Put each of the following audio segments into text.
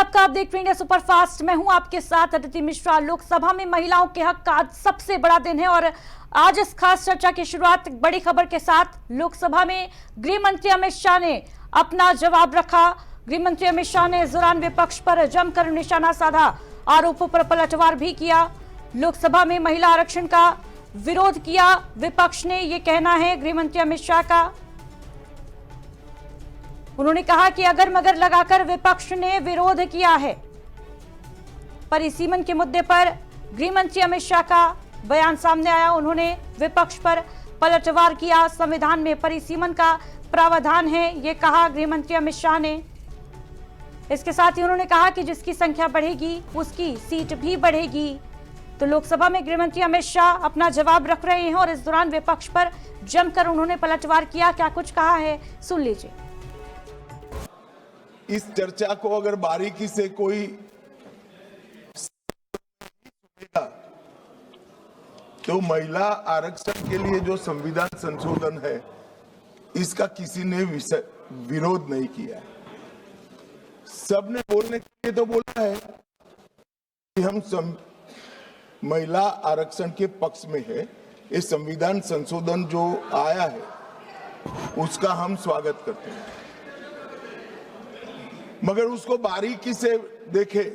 आपका, आप देख रहे हैं इंडिया सुपरफास्ट। मैं हूं आपके साथ अदिति मिश्रा। लोकसभा में महिलाओं के हक का आज सबसे बड़ा दिन है और आज इस खास चर्चा की शुरुआत बड़ी खबर के साथ। लोकसभा में गृह मंत्री अमित शाह ने अपना जवाब रखा। गृह मंत्री अमित शाह ने इस दौरान विपक्ष पर जमकर निशाना साधा, आरोपों पर पलटवार भी किया। लोकसभा में महिला आरक्षण का विरोध किया विपक्ष ने, यह कहना है गृह मंत्री अमित शाह का। उन्होंने कहा कि अगर मगर लगाकर विपक्ष ने विरोध किया है। परिसीमन के मुद्दे पर गृह मंत्री अमित शाह का बयान सामने आया। उन्होंने विपक्ष पर पलटवार किया। संविधान में परिसीमन का प्रावधान है, ये कहा गृह मंत्री अमित शाह ने। इसके साथ ही उन्होंने कहा कि जिसकी संख्या बढ़ेगी उसकी सीट भी बढ़ेगी। तो लोकसभा में गृह मंत्री अमित शाह अपना जवाब रख रहे हैं और इस दौरान विपक्ष पर जमकर उन्होंने पलटवार किया। क्या कुछ कहा है, सुन लीजिए। इस चर्चा को अगर बारीकी से कोई तो महिला आरक्षण के लिए जो संविधान संशोधन है, इसका किसी ने विरोध नहीं किया है। सबने बोलने के लिए तो बोला है कि हम महिला आरक्षण के पक्ष में है। ये संविधान संशोधन जो आया है उसका हम स्वागत करते हैं, मगर उसको बारीकी से देखें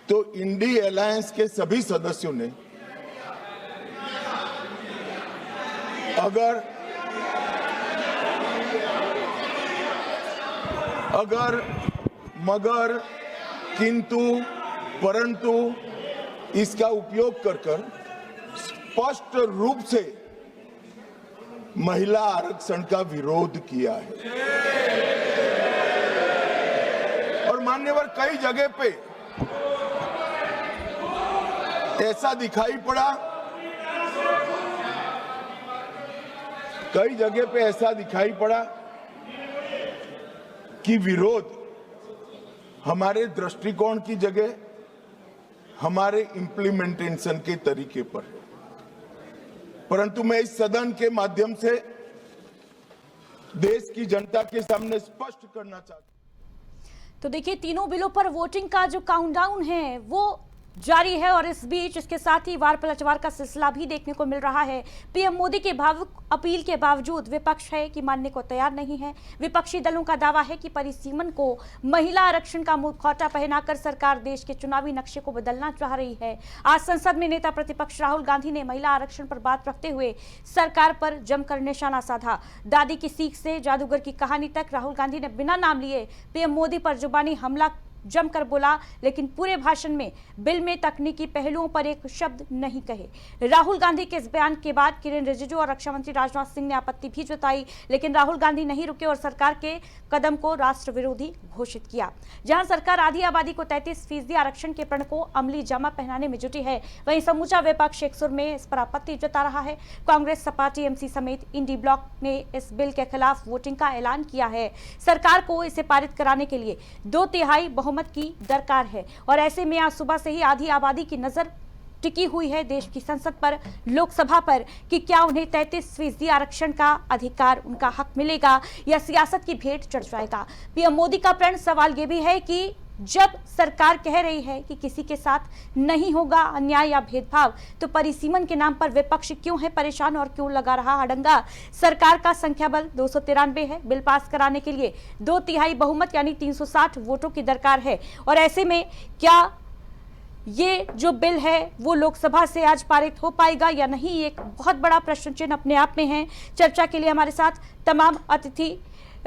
तो इंडी अलायंस के सभी सदस्यों ने अगर मगर किंतु परंतु इसका उपयोग कर स्पष्ट रूप से महिला आरक्षण का विरोध किया है। और मान्यवर कई जगह पे ऐसा दिखाई पड़ा, कि विरोध हमारे दृष्टिकोण की जगह हमारे इंप्लीमेंटेशन के तरीके पर है। परंतु मैं इस सदन के माध्यम से देश की जनता के सामने स्पष्ट करना चाहता हूं। तो देखिए, तीनों बिलों पर वोटिंग का जो काउंटडाउन है वो जारी है और इस बीच इसके साथ ही वार पलटवार का सिलसिला भी देखने को मिल रहा है। पीएम मोदी के भावुक अपील के बावजूद विपक्ष है कि मानने को तैयार नहीं है। विपक्षी दलों का दावा है कि परिसीमन को महिला आरक्षण का मुखौटा पहनाकर सरकार देश के चुनावी नक्शे को बदलना चाह रही है। आज संसद में नेता प्रतिपक्ष राहुल गांधी ने महिला आरक्षण पर बात रखते हुए सरकार पर जमकर निशाना साधा। दादी की सीख से जादूगर की कहानी तक राहुल गांधी ने बिना नाम लिए पीएम मोदी पर जुबानी हमला जमकर बोला, लेकिन पूरे भाषण में बिल में तकनीकी पहलुओं पर एक शब्द नहीं कहे। राहुल गांधी के इस बयान के बाद किरेन रिजिजू और रक्षा मंत्री राजनाथ सिंह ने आपत्ति भी जताई, लेकिन राहुल गांधी नहीं रुके और सरकार के कदम को राष्ट्र विरोधी घोषित किया। जहां सरकार आधी आबादी को 33% आरक्षण के प्रण को अमली जामा पहनाने में जुटी है, वहीं समूचा विपक्ष एक सुर में इस पर आपत्ति जता रहा है। कांग्रेस, सपा, टीएमसी समेत इंडी ब्लॉक ने इस बिल के खिलाफ वोटिंग का ऐलान किया है। सरकार को इसे पारित कराने के लिए 2/3 बहुमत की दरकार है और ऐसे में आज सुबह से ही आधी आबादी की नजर टिकी हुई है देश की संसद पर, लोकसभा पर, कि क्या उन्हें 33% आरक्षण का अधिकार, उनका हक मिलेगा या सियासत की भेंट चढ़ जाएगा। पीएम मोदी का प्रण सवाल यह भी है कि जब सरकार कह रही है कि किसी के साथ नहीं होगा अन्याय या भेदभाव, तो परिसीमन के नाम पर विपक्ष क्यों है परेशान और क्यों लगा रहा अड़ंगा। सरकार का संख्या बल 293 है। बिल पास कराने के लिए 2/3 बहुमत यानी 360 वोटों की दरकार है और ऐसे में क्या ये जो बिल है वो लोकसभा से आज पारित हो पाएगा या नहीं, एक बहुत बड़ा प्रश्न चिन्ह अपने आप में है। चर्चा के लिए हमारे साथ तमाम अतिथि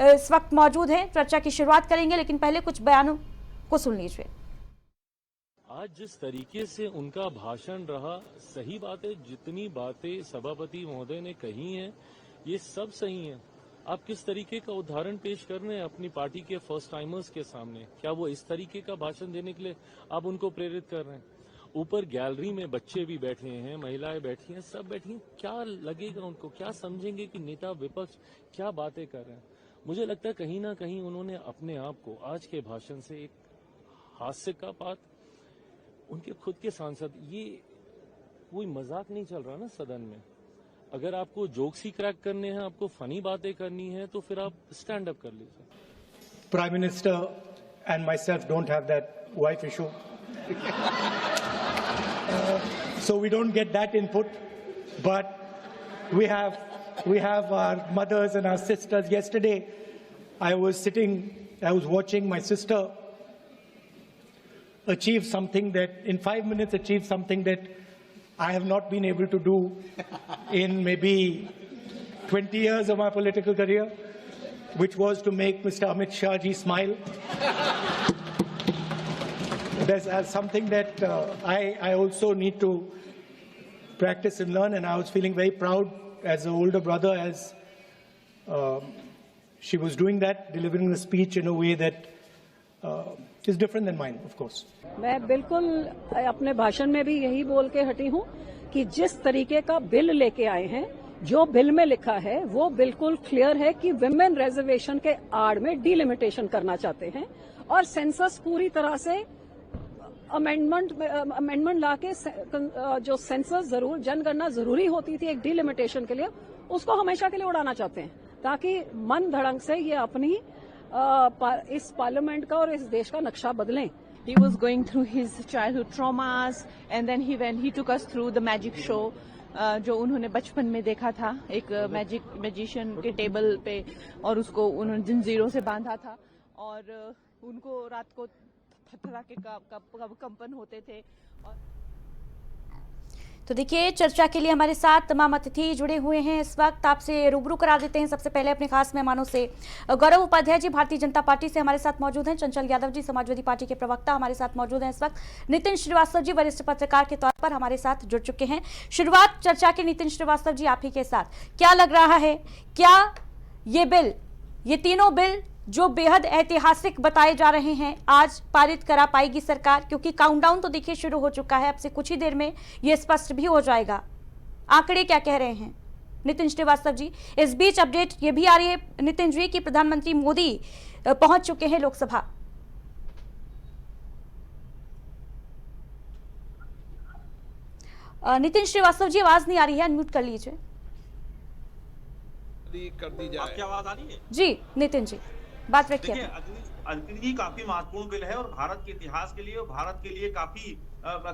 इस वक्त मौजूद हैं। चर्चा की शुरुआत करेंगे, लेकिन पहले कुछ बयानों को सुन लीजिए। आज जिस तरीके से उनका भाषण रहा, सही बात है, जितनी बातें सभापति महोदय ने कही हैं ये सब सही हैं। आप किस तरीके का उदाहरण पेश कर रहे हैं अपनी पार्टी के फर्स्ट टाइमर्स के सामने? क्या वो इस तरीके का भाषण देने के लिए आप उनको प्रेरित कर रहे हैं? ऊपर गैलरी में बच्चे भी बैठे हैं, महिलाएं बैठी हैं, सब बैठी हैं। क्या लगेगा उनको, क्या समझेंगे कि नेता विपक्ष क्या बातें कर रहे हैं? मुझे लगता है कहीं ना कहीं उन्होंने अपने आप को आज के भाषण से एक हास्य का बात, उनके खुद के सांसद, ये कोई मजाक नहीं चल रहा ना सदन में। अगर आपको जोक्स ही क्रैक करने हैं, आपको फनी बातें करनी है, तो फिर आप स्टैंड अप कर लीजिए। Prime Minister and myself don't have that wife issue. So we don't get that input, but we have our mothers and our sisters. Yesterday, I was watching my sister achieve something that, in 5 minutes, achieve something that I have not been able to do in maybe 20 years of my political career, which was to make Mr. Amit Shah ji smile. There's something that I also need to practice and learn, and I was feeling very proud as an older brother as she was doing that, delivering the speech in a way that is different than mine, of course. मैं बिल्कुल अपने भाषण में भी यही बोल के हटी हूँ कि जिस तरीके का बिल लेके आए हैं, जो बिल में लिखा है वो बिल्कुल क्लियर है कि विमेन रिजर्वेशन के आड़ में डिलिमिटेशन करना चाहते हैं और सेंसस पूरी तरह से अमेंडमेंट लाके जो सेंसस जरूर जनगणना जरूरी होती थी एक डिलिमिटेशन के लिए, उसको हमेशा के लिए उड़ाना चाहते हैं ताकि मन धड़ंग से ये अपनी इस पार्लियामेंट का और इस देश का नक्शा बदलें. He was going through his childhood traumas and then he took us through the magic show जो उन्होंने बचपन में देखा था एक मैजिशियन के टेबल पे और उसको उन्होंने जंजीरों से बांधा था और उनको रात को थरथरा के कंपन होते थे. तो देखिए, चर्चा के लिए हमारे साथ तमाम अतिथि जुड़े हुए हैं. इस वक्त आपसे रूबरू करा देते हैं सबसे पहले अपने खास मेहमानों से. गौरव उपाध्याय जी भारतीय जनता पार्टी से हमारे साथ मौजूद हैं. चंचल यादव जी समाजवादी पार्टी के प्रवक्ता हमारे साथ मौजूद हैं इस वक्त. नितिन श्रीवास्तव जी वरिष्ठ पत्रकार के तौर पर हमारे साथ जुड़ चुके हैं. शुरुआत चर्चा के नितिन श्रीवास्तव जी आप ही के साथ. क्या लग रहा है, क्या ये तीनों बिल जो बेहद ऐतिहासिक बताए जा रहे हैं आज पारित करा पाएगी सरकार? क्योंकि काउंटडाउन तो देखिए शुरू हो चुका है, अब से कुछ ही देर में ये स्पष्ट भी हो जाएगा. आंकड़े क्या कह रहे हैं नितिन श्रीवास्तव जी? इस बीच अपडेट ये भी आ रही है नितिन जी कि प्रधानमंत्री मोदी पहुंच चुके हैं लोकसभा. नितिन श्रीवास्तव जी आवाज नहीं आ रही है, अनम्यूट कर लीजिए. कर दी जाए. आपकी आवाज आ रही है? जी नितिन जी बात रखिए. देखिए, जी काफी महत्वपूर्ण बिल है और भारत के इतिहास के लिए और भारत के लिए काफी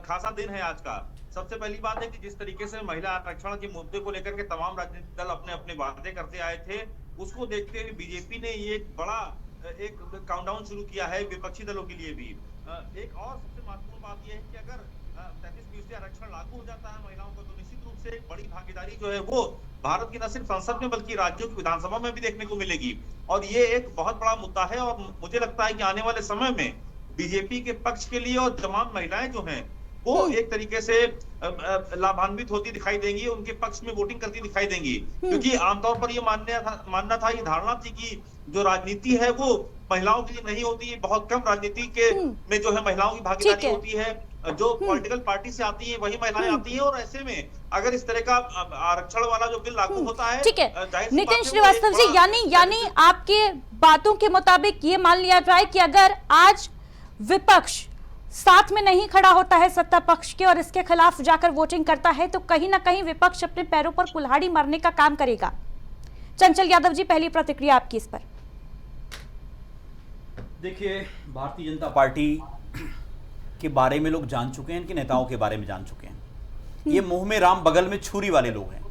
खासा दिन है आज का. सबसे पहली बात है कि जिस तरीके से महिला आरक्षण के मुद्दे को लेकर के तमाम राजनीतिक दल अपने अपने वादे करते आए थे, उसको देखते हुए बीजेपी ने ये एक बड़ा काउंटडाउन शुरू किया है विपक्षी दलों के लिए भी. एक और सबसे महत्वपूर्ण बात यह है कि अगर 33% आरक्षण लागू हो जाता है महिलाओं को, तो निश्चित रूप से एक बड़ी भागीदारी जो है वो भारत की न सिर्फ संसद में बल्कि राज्यों की विधानसभा में भी देखने को मिलेगी. और ये एक बहुत बड़ा मुद्दा है और मुझे लगता है कि आने वाले समय में बीजेपी के पक्ष के लिए और तमाम महिलाएं जो हैं वो एक तरीके से लाभान्वित होती दिखाई देंगी, उनके पक्ष में वोटिंग करती दिखाई देंगी. क्योंकि आमतौर पर ये मानना था, ये धारणा थी कि जो राजनीति है वो महिलाओं के लिए नहीं होती है. बहुत कम राजनीति के में जो है महिलाओं की भागीदारी होती है. जो पॉलिटिकल पार्टी से आती है वही महिलाएं आती है. और ऐसे में अगर इस तरह का आरक्षण वाला जो बिल लागू होता है, ठीक है नितिन श्रीवास्तव जी, यानी आपके बातों के मुताबिक ये मान लिया जाए कि अगर आज विपक्ष साथ में नहीं खड़ा होता है सत्ता पक्ष के और इसके खिलाफ जाकर वोटिंग करता है तो कहीं ना कहीं विपक्ष अपने पैरों पर कुल्हाड़ी मारने का काम करेगा. चंचल यादव जी पहली प्रतिक्रिया आपकी इस पर. देखिए, भारतीय जनता पार्टी के बारे में लोग जान चुके हैं, इनके नेताओं के बारे में जान चुके हैं. ये मुंह में राम बगल में छुरी वाले लोग हैं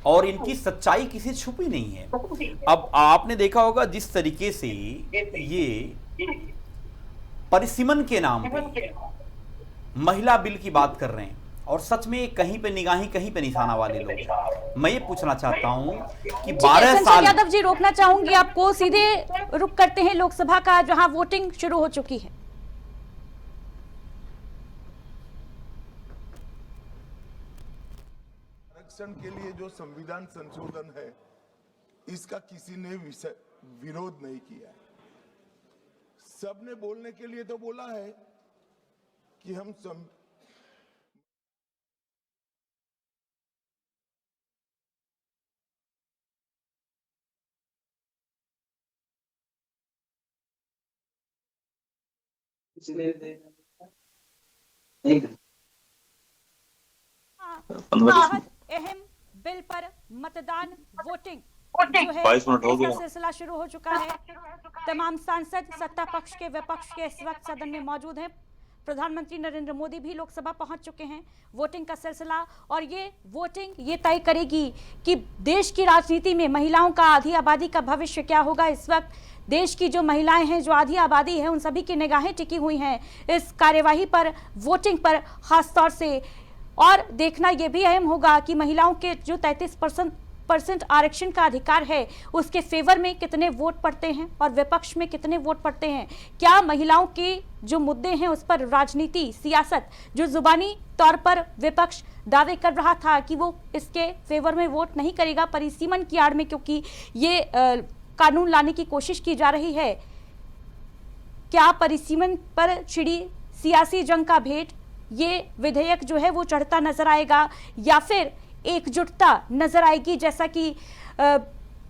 और इनकी सच्चाई किसी से छुपी नहीं है. अब आपने देखा होगा जिस तरीके से ये परिसीमन के नाम पे महिला बिल की बात कर रहे हैं और सच में कहीं पे निगाही कहीं पे निशाना वाले लोग हैं. मैं ये पूछना चाहता हूं कि 12 साल. यादव जी रोकना चाहूंगी आपको, सीधे रुक करते हैं लोकसभा का जहां वोटिंग शुरू हो चुकी है. आरक्षण के लिए जो संविधान संशोधन है इसका किसी ने विरोध नहीं किया. सबने बोलने के लिए तो बोला है कि हम अहम बिल पर मतदान वोटिंग जो है 22 मिनट हो इसका गया। सिलसिला शुरू हो चुका है। तमाम सांसद सत्ता पक्ष के विपक्ष के इस वक्त सदन में मौजूद हैं। प्रधानमंत्री नरेंद्र मोदी भी लोकसभा पहुंच चुके हैं। वोटिंग का सिलसिला और ये वोटिंग ये तय करेगी कि देश की राजनीति में महिलाओं का, आधी आबादी का भविष्य क्या होगा। इस वक्त देश की जो महिलाएं हैं, जो आधी आबादी है, उन सभी की निगाहें टिकी हुई हैं इस कार्यवाही पर, वोटिंग पर खास तौर से। और देखना यह भी अहम होगा कि महिलाओं के जो 33% आरक्षण का अधिकार है उसके फेवर में कितने वोट पड़ते हैं और विपक्ष में कितने वोट पड़ते हैं। क्या महिलाओं के जो मुद्दे हैं उस पर राजनीति, सियासत, जो जुबानी तौर पर विपक्ष दावे कर रहा था कि वो इसके फेवर में वोट नहीं करेगा परिसीमन की आड़ में, क्योंकि ये कानून लाने की कोशिश की जा रही है, क्या परिसीमन पर छिड़ी सियासी जंग का भेंट ये विधेयक जो है वो चढ़ता नजर आएगा या फिर एकजुटता नजर आएगी। जैसा कि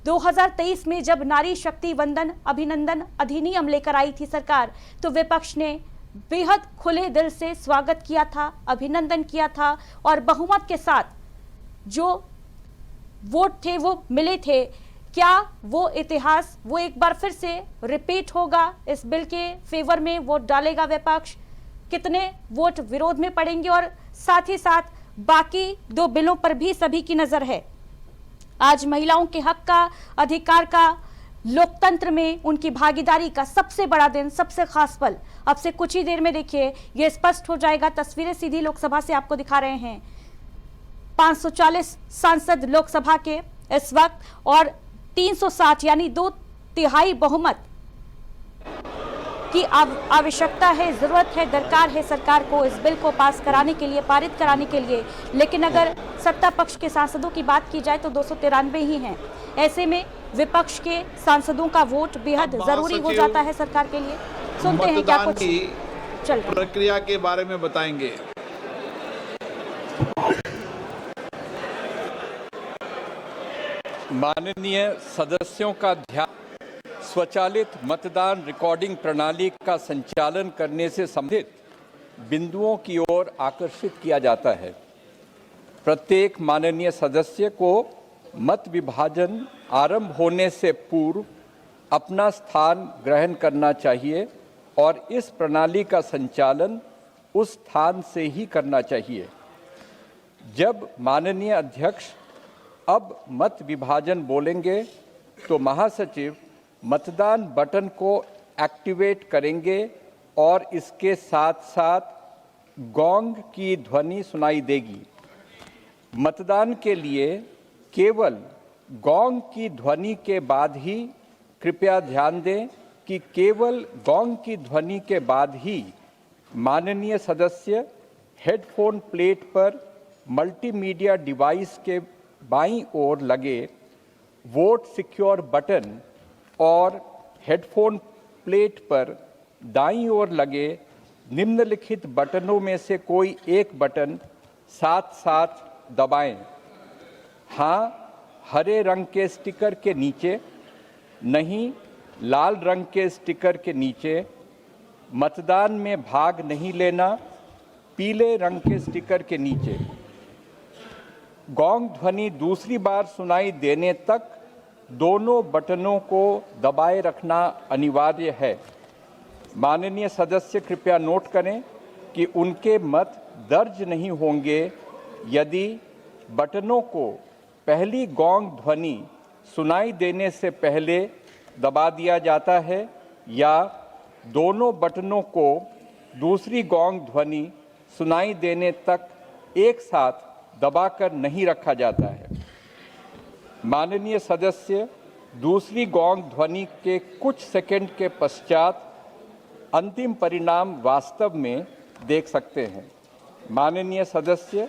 2023 में जब नारी शक्ति वंदन अभिनंदन अधिनियम लेकर आई थी सरकार, तो विपक्ष ने बेहद खुले दिल से स्वागत किया था, अभिनंदन किया था और बहुमत के साथ जो वोट थे वो मिले थे। क्या वो इतिहास वो एक बार फिर से रिपीट होगा? इस बिल के फेवर में वोट डालेगा विपक्ष, कितने वोट विरोध में पड़ेंगे और साथ ही साथ बाकी दो बिलों पर भी सभी की नजर है। आज महिलाओं के हक का, अधिकार का, लोकतंत्र में उनकी भागीदारी का सबसे बड़ा दिन, सबसे खास पल अब से कुछ ही देर में देखिए ये स्पष्ट हो जाएगा। तस्वीरें सीधी लोकसभा से आपको दिखा रहे हैं। 540 सांसद लोकसभा के इस वक्त और 360 यानी 2/3 बहुमत की आवश्यकता है, जरूरत है, दरकार है सरकार को इस बिल को पास कराने के लिए, पारित कराने के लिए। लेकिन अगर सत्ता पक्ष के सांसदों की बात की जाए तो 293 ही हैं। ऐसे में विपक्ष के सांसदों का वोट बेहद जरूरी हो जाता है सरकार के लिए। सुनते हैं क्या कुछ चल रहा है। प्रक्रिया के बारे में बताएंगे। माननीय सदस्यों का ध्यान स्वचालित मतदान रिकॉर्डिंग प्रणाली का संचालन करने से संबंधित बिंदुओं की ओर आकर्षित किया जाता है। प्रत्येक माननीय सदस्य को मत विभाजन आरंभ होने से पूर्व अपना स्थान ग्रहण करना चाहिए और इस प्रणाली का संचालन उस स्थान से ही करना चाहिए। जब माननीय अध्यक्ष अब मत विभाजन बोलेंगे तो महासचिव मतदान बटन को एक्टिवेट करेंगे और इसके साथ साथ गोंग की ध्वनि सुनाई देगी। मतदान के लिए केवल गोंग की ध्वनि के बाद ही, कृपया ध्यान दें कि केवल गोंग की ध्वनि के बाद ही माननीय सदस्य हेडफोन प्लेट पर मल्टीमीडिया डिवाइस के बाईं ओर लगे वोट सिक्योर बटन और हेडफोन प्लेट पर दाईं ओर लगे निम्नलिखित बटनों में से कोई एक बटन साथ साथ दबाएं। हाँ, हरे रंग के स्टिकर के नीचे, नहीं लाल रंग के स्टिकर के नीचे। मतदान में भाग नहीं लेना, पीले रंग के स्टिकर के नीचे। गोंग ध्वनि दूसरी बार सुनाई देने तक दोनों बटनों को दबाए रखना अनिवार्य है। माननीय सदस्य कृपया नोट करें कि उनके मत दर्ज नहीं होंगे यदि बटनों को पहली गोंग ध्वनि सुनाई देने से पहले दबा दिया जाता है या दोनों बटनों को दूसरी गोंग ध्वनि सुनाई देने तक एक साथ दबाकर नहीं रखा जाता है। माननीय सदस्य दूसरी गोंग ध्वनि के कुछ सेकंड के पश्चात अंतिम परिणाम वास्तव में देख सकते हैं। माननीय सदस्य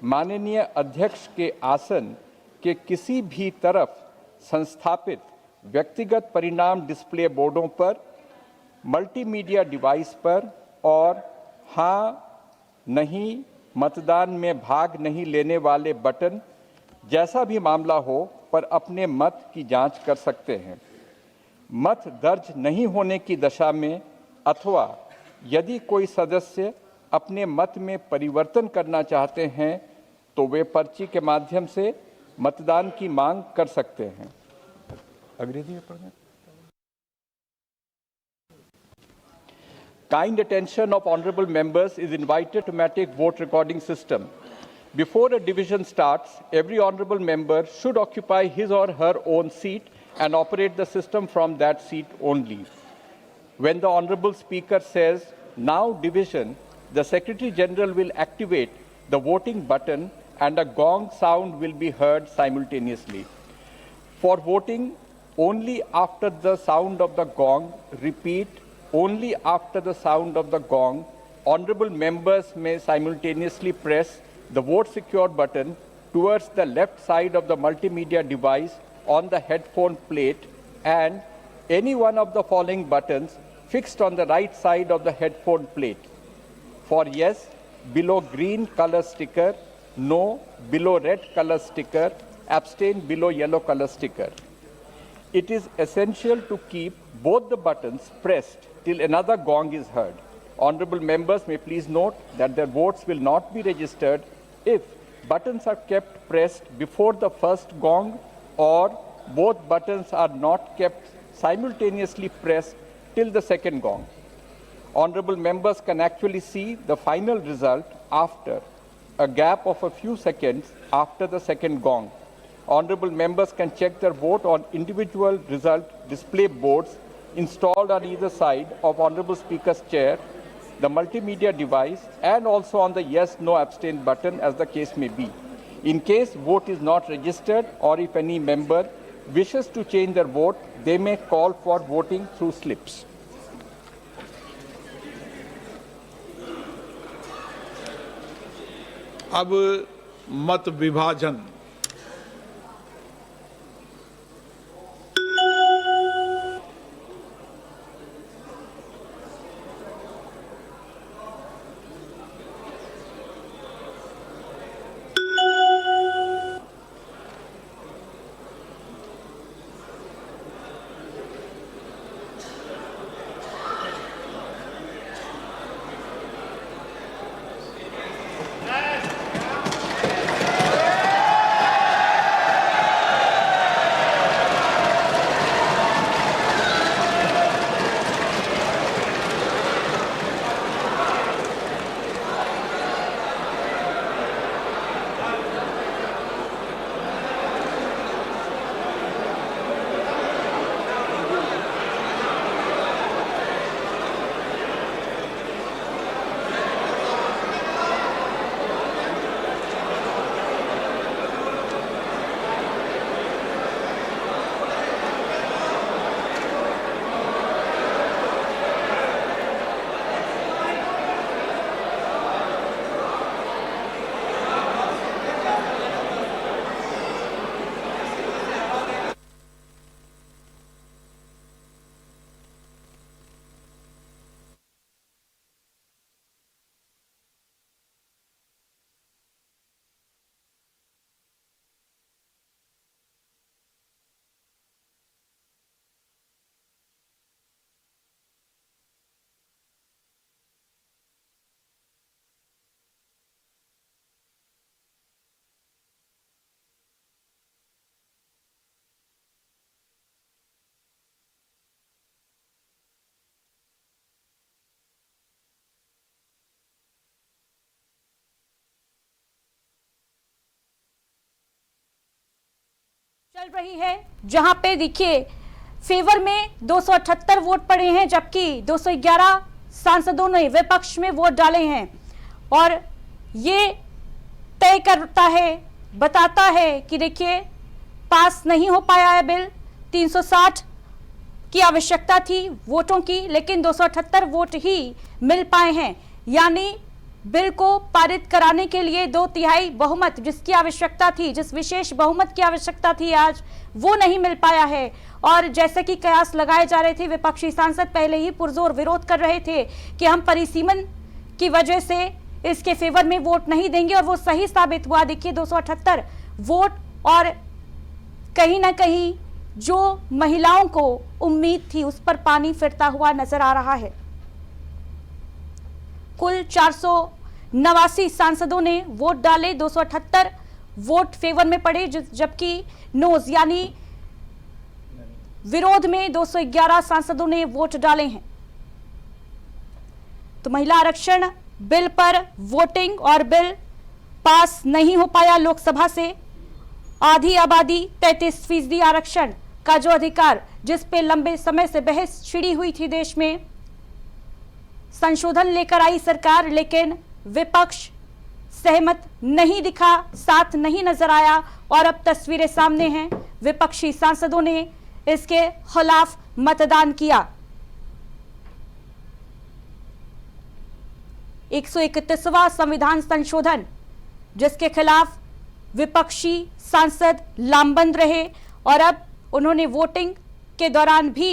माननीय अध्यक्ष के आसन के किसी भी तरफ संस्थापित व्यक्तिगत परिणाम डिस्प्ले बोर्डों पर, मल्टीमीडिया डिवाइस पर और हाँ, नहीं, मतदान में भाग नहीं लेने वाले बटन जैसा भी मामला हो पर अपने मत की जांच कर सकते हैं। मत दर्ज नहीं होने की दशा में अथवा यदि कोई सदस्य अपने मत में परिवर्तन करना चाहते हैं तो वे पर्ची के माध्यम से मतदान की मांग कर सकते हैं। अंग्रेजी में पढ़ना। Kind attention of honorable members is invited to automatic vote recording system. Before a division starts, every honorable member should occupy his or her own seat and operate the system from that seat only. When the honorable speaker says, "Now division," the Secretary General will activate the voting button and a gong sound will be heard simultaneously. For voting, only after the sound of the gong, repeat, only after the sound of the gong, honorable members may simultaneously press the vote secure button towards the left side of the multimedia device on the headphone plate and any one of the following buttons fixed on the right side of the headphone plate. For yes, below green color sticker, no, below red color sticker, abstain below yellow color sticker. It is essential to keep both the buttons pressed till another gong is heard. Honorable members may please note that their votes will not be registered if buttons are kept pressed before the first gong or both buttons are not kept simultaneously pressed till the second gong. Honorable members can actually see the final result after a gap of a few seconds after the second gong. Honorable members can check their vote on individual result display boards installed on either side of Honorable Speaker's chair, the multimedia device, and also on the yes, no, abstain button as the case may be. In case vote is not registered or if any member wishes to change their vote, they may call for voting through slips. अब मत विभाजन। चल रही है जहां पे देखिए favour में 278 वोट पड़े हैं जबकि 211 सांसदों ने विपक्ष में वोट डाले हैं और ये तय करता है, बताता है कि देखिए पास नहीं हो पाया है बिल। 360 की आवश्यकता थी वोटों की, लेकिन 278 वोट ही मिल पाए हैं, यानी बिल को पारित कराने के लिए 2/3 बहुमत जिसकी आवश्यकता थी, जिस विशेष बहुमत की आवश्यकता थी आज, वो नहीं मिल पाया है। और जैसे कि कयास लगाए जा रहे थे, विपक्षी सांसद पहले ही पुरजोर विरोध कर रहे थे कि हम परिसीमन की वजह से इसके फेवर में वोट नहीं देंगे, और वो सही साबित हुआ। देखिए 278 वोट, और कहीं ना कहीं जो महिलाओं को उम्मीद थी उस पर पानी फिरता हुआ नजर आ रहा है। कुल 489 सांसदों ने वोट डाले, 278 वोट फेवर में पड़े, जबकि नोज यानी विरोध में 211 सांसदों ने वोट डाले हैं। तो महिला आरक्षण बिल पर वोटिंग और बिल पास नहीं हो पाया लोकसभा से। आधी आबादी 33% आरक्षण का जो अधिकार, जिस पे लंबे समय से बहस छिड़ी हुई थी देश में, संशोधन लेकर आई सरकार, लेकिन विपक्ष सहमत नहीं दिखा, साथ नहीं नजर आया। और अब तस्वीरें सामने हैं, विपक्षी सांसदों ने इसके खिलाफ मतदान किया। 131वां संविधान संशोधन, जिसके खिलाफ विपक्षी सांसद लामबंद रहे और अब उन्होंने वोटिंग के दौरान भी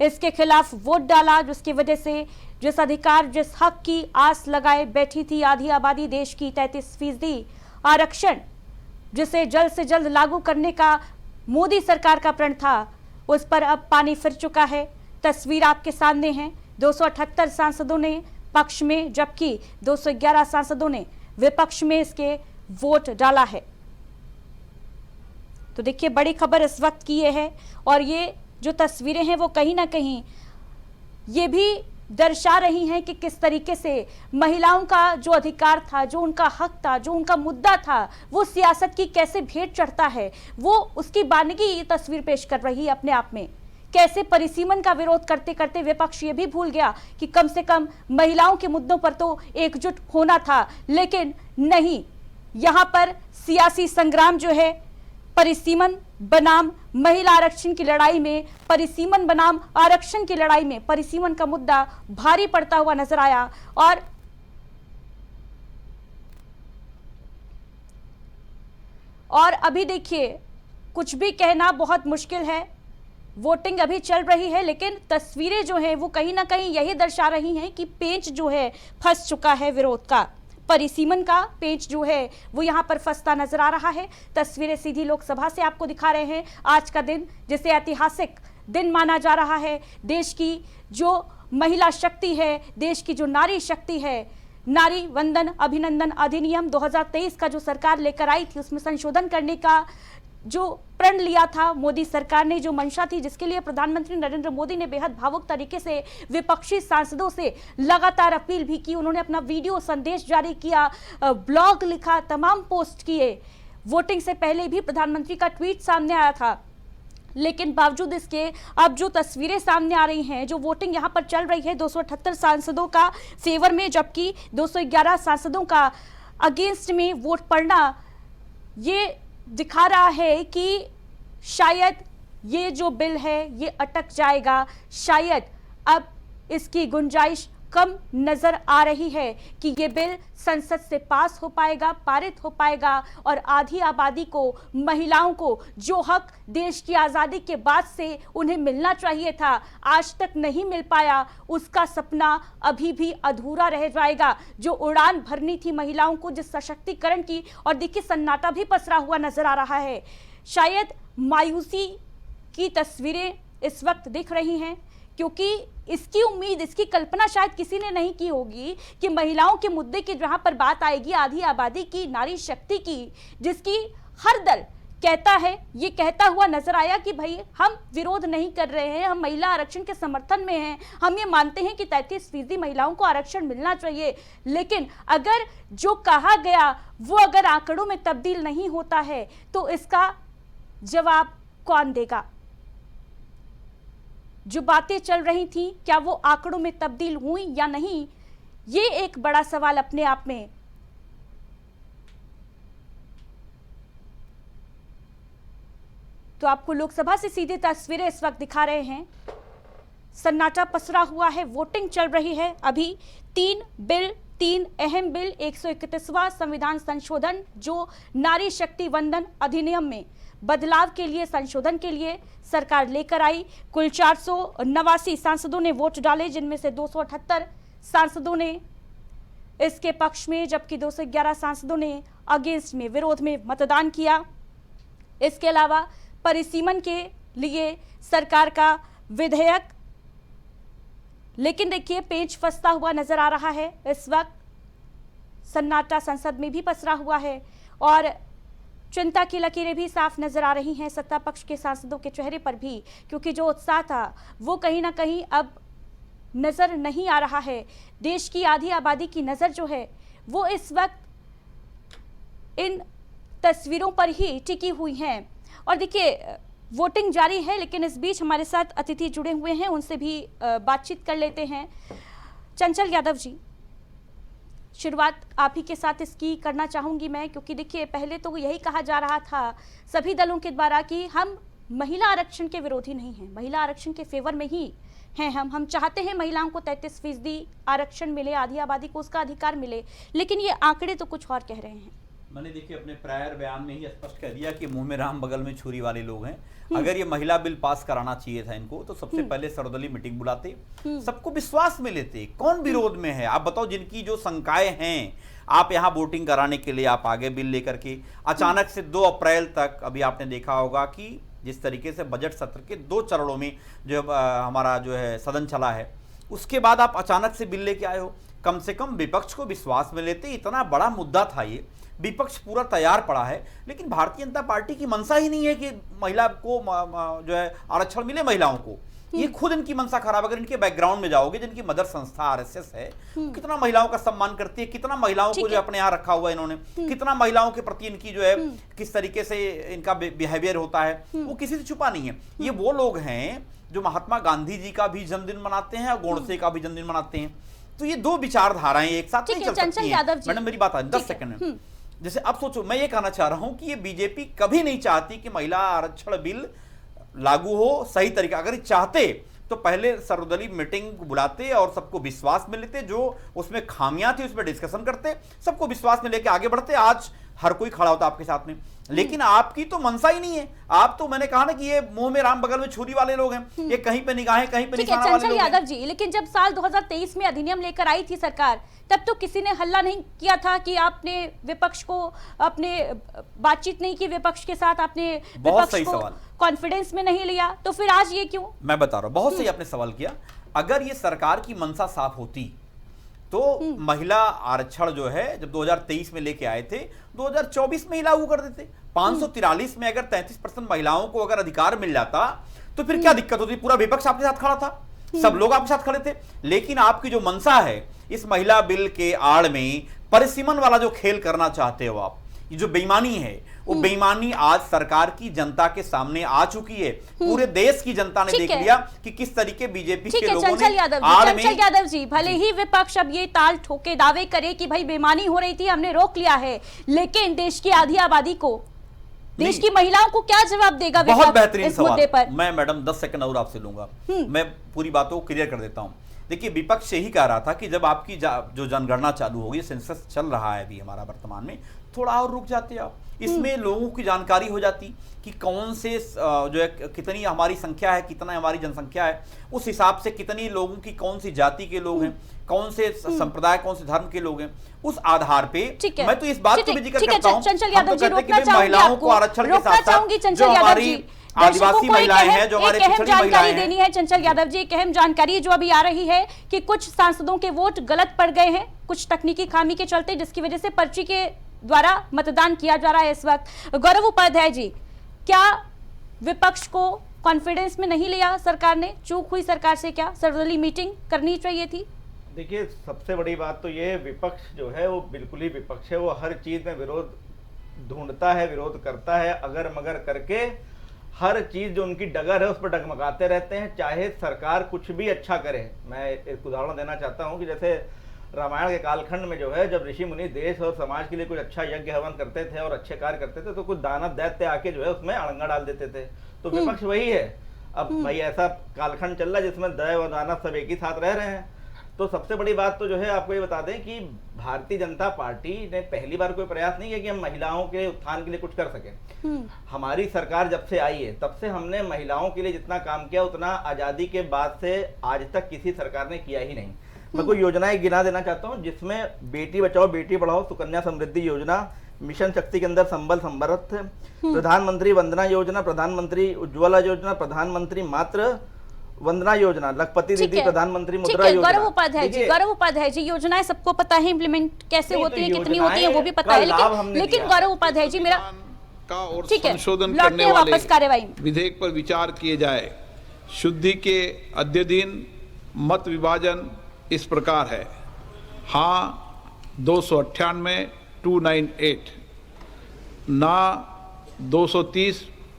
इसके खिलाफ वोट डाला, जिसकी वजह से जिस अधिकार, जिस हक की आस लगाए बैठी थी आधी आबादी देश की, 33% आरक्षण, जिसे जल्द से जल्द लागू करने का मोदी सरकार का प्रण था, उस पर अब पानी फिर चुका है। तस्वीर आपके सामने है। 278 सांसदों ने पक्ष में, जबकि 211 सांसदों ने विपक्ष में इसके वोट डाला है। तो देखिए, बड़ी खबर इस वक्त की ये है, और ये जो तस्वीरें हैं वो कहीं ना कहीं ये भी दर्शा रही हैं कि किस तरीके से महिलाओं का जो अधिकार था, जो उनका हक था, जो उनका मुद्दा था, वो सियासत की कैसे भेंट चढ़ता है। वो उसकी बानगी ये तस्वीर पेश कर रही है अपने आप में। कैसे परिसीमन का विरोध करते करते विपक्ष ये भी भूल गया कि कम से कम महिलाओं के मुद्दों पर तो एकजुट होना था, लेकिन नहीं, यहां पर सियासी संग्राम जो है, परिसीमन बनाम महिला आरक्षण की लड़ाई में, परिसीमन बनाम आरक्षण की लड़ाई में परिसीमन का मुद्दा भारी पड़ता हुआ नजर आया। और अभी देखिए, कुछ भी कहना बहुत मुश्किल है। वोटिंग अभी चल रही है, लेकिन तस्वीरें जो हैं वो कहीं ना कहीं यही दर्शा रही हैं कि पेंच जो है फंस चुका है विरोध का। परिसीमन का पेंच जो है वो यहां पर फंसता नजर आ रहा है। तस्वीरें सीधी लोकसभा से आपको दिखा रहे हैं। आज का दिन, जिसे ऐतिहासिक दिन माना जा रहा है, देश की जो महिला शक्ति है, देश की जो नारी शक्ति है, नारी वंदन अभिनंदन अधिनियम 2023 का जो सरकार लेकर आई थी, उसमें संशोधन करने का जो प्रण लिया था मोदी सरकार ने, जो मंशा थी, जिसके लिए प्रधानमंत्री नरेंद्र मोदी ने बेहद भावुक तरीके से विपक्षी सांसदों से लगातार अपील भी की। उन्होंने अपना वीडियो संदेश जारी किया, ब्लॉग लिखा, तमाम पोस्ट किए। वोटिंग से पहले भी प्रधानमंत्री का ट्वीट सामने आया था, लेकिन बावजूद इसके अब जो तस्वीरें सामने आ रही हैं, जो वोटिंग यहां पर चल रही है 278 सांसदों का फेवर में, जबकि 211 सांसदों का अगेंस्ट में वोट पड़ना, ये दिखा रहा है कि शायद ये जो बिल है ये अटक जाएगा। शायद अब इसकी गुंजाइश कम नजर आ रही है कि ये बिल संसद से पास हो पाएगा, पारित हो पाएगा, और आधी आबादी को, महिलाओं को जो हक देश की आज़ादी के बाद से उन्हें मिलना चाहिए था, आज तक नहीं मिल पाया, उसका सपना अभी भी अधूरा रह जाएगा। जो उड़ान भरनी थी महिलाओं को, जिस सशक्तिकरण की, और देखिए सन्नाटा भी पसरा हुआ नजर आ रहा है। शायद मायूसी की तस्वीरें इस वक्त दिख रही हैं, क्योंकि इसकी उम्मीद, इसकी कल्पना शायद किसी ने नहीं की होगी कि महिलाओं के मुद्दे की जहां पर बात आएगी, आधी आबादी की, नारी शक्ति की, जिसकी हर दल कहता है, ये कहता हुआ नजर आया कि भाई हम विरोध नहीं कर रहे हैं, हम महिला आरक्षण के समर्थन में हैं, हम ये मानते हैं कि 33% महिलाओं को आरक्षण मिलना चाहिए। लेकिन अगर जो कहा गया वो अगर आंकड़ों में तब्दील नहीं होता है, तो इसका जवाब कौन देगा? जो बातें चल रही थी, क्या वो आंकड़ों में तब्दील हुई या नहीं, ये एक बड़ा सवाल अपने आप में। तो आपको लोकसभा से सीधी तस्वीरें इस वक्त दिखा रहे हैं। सन्नाटा पसरा हुआ है, वोटिंग चल रही है। अभी 3 अहम बिल, 131वां संविधान संशोधन, जो नारी शक्ति वंदन अधिनियम में बदलाव के लिए, संशोधन के लिए सरकार लेकर आई। कुल 489 सांसदों ने वोट डाले, जिनमें से 278 सांसदों ने इसके पक्ष में, जबकि 211 सांसदों ने अगेंस्ट में, विरोध में मतदान किया। इसके अलावा परिसीमन के लिए सरकार का विधेयक, लेकिन देखिए पेंच फंसता हुआ नजर आ रहा है। इस वक्त सन्नाटा संसद में भी पसरा हुआ है, और चिंता की लकीरें भी साफ नजर आ रही हैं सत्ता पक्ष के सांसदों के चेहरे पर भी, क्योंकि जो उत्साह था वो कहीं ना कहीं अब नजर नहीं आ रहा है। देश की आधी आबादी की नजर जो है वो इस वक्त इन तस्वीरों पर ही टिकी हुई है। और देखिए, वोटिंग जारी है, लेकिन इस बीच हमारे साथ अतिथि जुड़े हुए हैं, उनसे भी बातचीत कर लेते हैं। चंचल यादव जी, शुरुआत आप ही के साथ इसकी करना चाहूंगी मैं, क्योंकि देखिए पहले तो यही कहा जा रहा था सभी दलों के द्वारा कि हम महिला आरक्षण के विरोधी नहीं हैं, महिला आरक्षण के फेवर में ही हैं। हम चाहते हैं महिलाओं को 33% आरक्षण मिले, आधी आबादी को उसका अधिकार मिले, लेकिन ये आंकड़े तो कुछ और कह रहे हैं। मैंने देखिए अपने प्रायर बयान में ही स्पष्ट कह दिया कि मुंह में राम बगल में छुरी वाले लोग हैं। अगर ये महिला बिल पास कराना चाहिए था इनको, तो सबसे पहले सर्वदलीय मीटिंग बुलाते, सबको विश्वास में लेते। कौन विरोध में है आप बताओ? जिनकी जो शंकाएं हैं, आप यहाँ वोटिंग कराने के लिए आप आगे बिल लेकर के अचानक से 2 अप्रैल तक, अभी आपने देखा होगा कि जिस तरीके से बजट सत्र के 2 चरणों में जो हमारा जो है सदन चला है, उसके बाद आप अचानक से बिल लेके आए हो। कम से कम विपक्ष को विश्वास में लेते। इतना बड़ा मुद्दा था ये, विपक्ष पूरा तैयार पड़ा है, लेकिन भारतीय जनता पार्टी की मंशा ही नहीं है कि महिला को जो है आरक्षण मिले महिलाओं को। ये खुद इनकी मंशा खराब। अगर इनके बैकग्राउंड में जाओगे, जिनकी मदर संस्था आरएसएस है, कितना महिलाओं का सम्मान करती है, कितना महिलाओं को जो अपने यहाँ रखा हुआ है इन्होंने, कितना महिलाओं के प्रति इनकी जो है किस तरीके से इनका बिहेवियर होता है, वो किसी से छुपा नहीं है। ये वो लोग हैं जो महात्मा गांधी जी का भी जन्मदिन मनाते हैं और गोडसे का भी जन्मदिन मनाते हैं। तो ये 2 विचारधाराएं एक साथ नहीं चल सकती हैं। मैडम मेरी बात है 10 सेकंड में। जैसे अब सोचो, मैं ये कहना चाह रहा हूं कि ये बीजेपी कभी नहीं चाहती कि महिला आरक्षण बिल लागू हो सही तरीका। अगर चाहते तो पहले सर्वदलीय मीटिंग बुलाते और सबको विश्वास में लेते, जो उसमें खामियां थी उस पर डिस्कशन करते, सबको विश्वास में लेके आगे बढ़ते। आज हर कोई खड़ा होता आपके साथ में, लेकिन आपकी तो मनसा ही नहीं है। आप तो, मैंने कहा ना कि ये मुंह में राम बगल में छुरी वाले लोग हैं, ये कहीं पे निगाहें कहीं पे निशाना वाले लोग हैं। यादव जी, लेकिन जब साल 2023 में अधिनियम लेकर आई थी सरकार, तब तो किसी ने हल्ला नहीं किया था कि आपने विपक्ष को अपने बातचीत नहीं की, विपक्ष के साथ आपने विपक्ष को कॉन्फिडेंस में नहीं लिया, तो फिर आज ये क्यों? मैं बता रहा हूं, बहुत सही आपने सवाल किया। अगर ये सरकार की मंशा साफ होती तो महिला आरक्षण जो है जब 2023 में लेके आए थे, 2024 में ही लागू कर देते। 543 में अगर 33% महिलाओं को अगर अधिकार मिल जाता तो फिर क्या दिक्कत होती? पूरा विपक्ष आपके साथ खड़ा था, सब लोग आपके साथ खड़े थे। लेकिन आपकी जो मंशा है, इस महिला बिल के आड़ में परिसीमन वाला जो खेल करना चाहते हो आप, ये जो बेईमानी है, वो बेईमानी आज सरकार की जनता के सामने आ चुकी है। पूरे देश की जनता ने देख लिया कि किस तरीके बीजेपी के लोगों ने आड़ में। यादव जी, भले ही विपक्ष अब ये ताल ठोके दावे करे कि भाई बेईमानी हो रही थी, हमने रोक लिया है, लेकिन देश की आधी आबादी को, देश की महिलाओं को क्या जवाब देगा? बहुत बेहतरीन सवाल। मैं मैडम 10 सेकंड और आपसे लूंगा, मैं पूरी बातों को क्लियर कर देता हूं। देखिए, विपक्ष यही कह रहा था कि जब आपकी जो जनगणना चालू होगी, सेंसस चल रहा है अभी हमारा वर्तमान में, थोड़ा और रुक जाते आप, इसमें लोगों की जानकारी हो जाती कि कौन से जो है कितनी हमारी संख्या है, कितना हमारी जनसंख्या है, उस हिसाब से कितनी लोगों की कौन सी जाति के लोग हैं, कौन से संप्रदाय, कौन से धर्म के लोग हैं, उस आधार पे मैं तो इस बात को भी जिक्र करता हूं। चंचल यादव जी, महिलाओं को आरक्षण के साथ साथ जो हमारी आदिवासी महिलाएं हैं, जो हमारे पिछड़ी महिलाएं देनी है। चंचल यादव जी, एक अहम जानकारी जो अभी आ रही है कि कुछ सांसदों के वोट गलत पड़ गए हैं, कुछ तकनीकी खामी के चलते, जिसकी वजह से पर्ची के द्वारा मतदान किया जा रहा है इस वक्त। गौरव उपाध्याय जी, क्या विपक्ष को कॉन्फिडेंस में नहीं लिया सरकार ने? चूक हुई सरकार से? क्या सर्वदलीय मीटिंग करनी चाहिए थी? देखिए, सबसे बड़ी बात तो ये, विपक्ष जो है वो बिल्कुल ही विपक्ष है। वो हर चीज में विरोध ढूंढता है, विरोध करता है, अगर मगर करके हर चीज जो उनकी डगर है उस पर डगमगाते रहते हैं, चाहे सरकार कुछ भी अच्छा करे। मैं एक उदाहरण देना चाहता हूँ कि जैसे रामायण के कालखंड में जो है, जब ऋषि मुनि देश और समाज के लिए कुछ अच्छा यज्ञ हवन करते थे और अच्छे कार्य करते थे, तो कुछ दानव दैत्य आके जो है उसमें अड़ंगा डाल देते थे। तो विपक्ष वही है। अब भाई ऐसा कालखंड चल रहा है जिसमें दैव और दानव सब एक ही साथ रह रहे हैं। तो सबसे बड़ी बात तो जो है आपको ये बता दें कि भारतीय जनता पार्टी ने पहली बार कोई प्रयास नहीं किया कि हम महिलाओं के उत्थान के लिए कुछ कर सकें। हमारी सरकार जब से आई है तब से हमने महिलाओं के लिए जितना काम किया उतना आजादी के बाद से आज तक किसी सरकार ने किया ही नहीं। मैं कोई योजनाएं गिना देना चाहता हूं, जिसमें बेटी बचाओ बेटी पढ़ाओ, सुकन्या समृद्धि योजना, मिशन शक्ति के अंदर संबल समर्थ, प्रधानमंत्री वंदना योजना, प्रधानमंत्री उज्ज्वला योजना, प्रधानमंत्री मातृ वंदना योजना, लखपति दीदी, प्रधानमंत्री मुद्रा योजना। गौरव उपाध्याय जी, योजनाएं सबको पता है, इम्प्लीमेंट कैसे होती है, कितनी होती है वो भी पता है, लेकिन गौरव उपाध्याय जी, मेरा का और ठीक है, संशोधन लौटते करने हैं वाले वापस कार्यवाही में। विधेयक पर विचार किए जाए। शुद्धि के अद्यतन मत विभाजन इस प्रकार है। हाँ 298 298, ना 230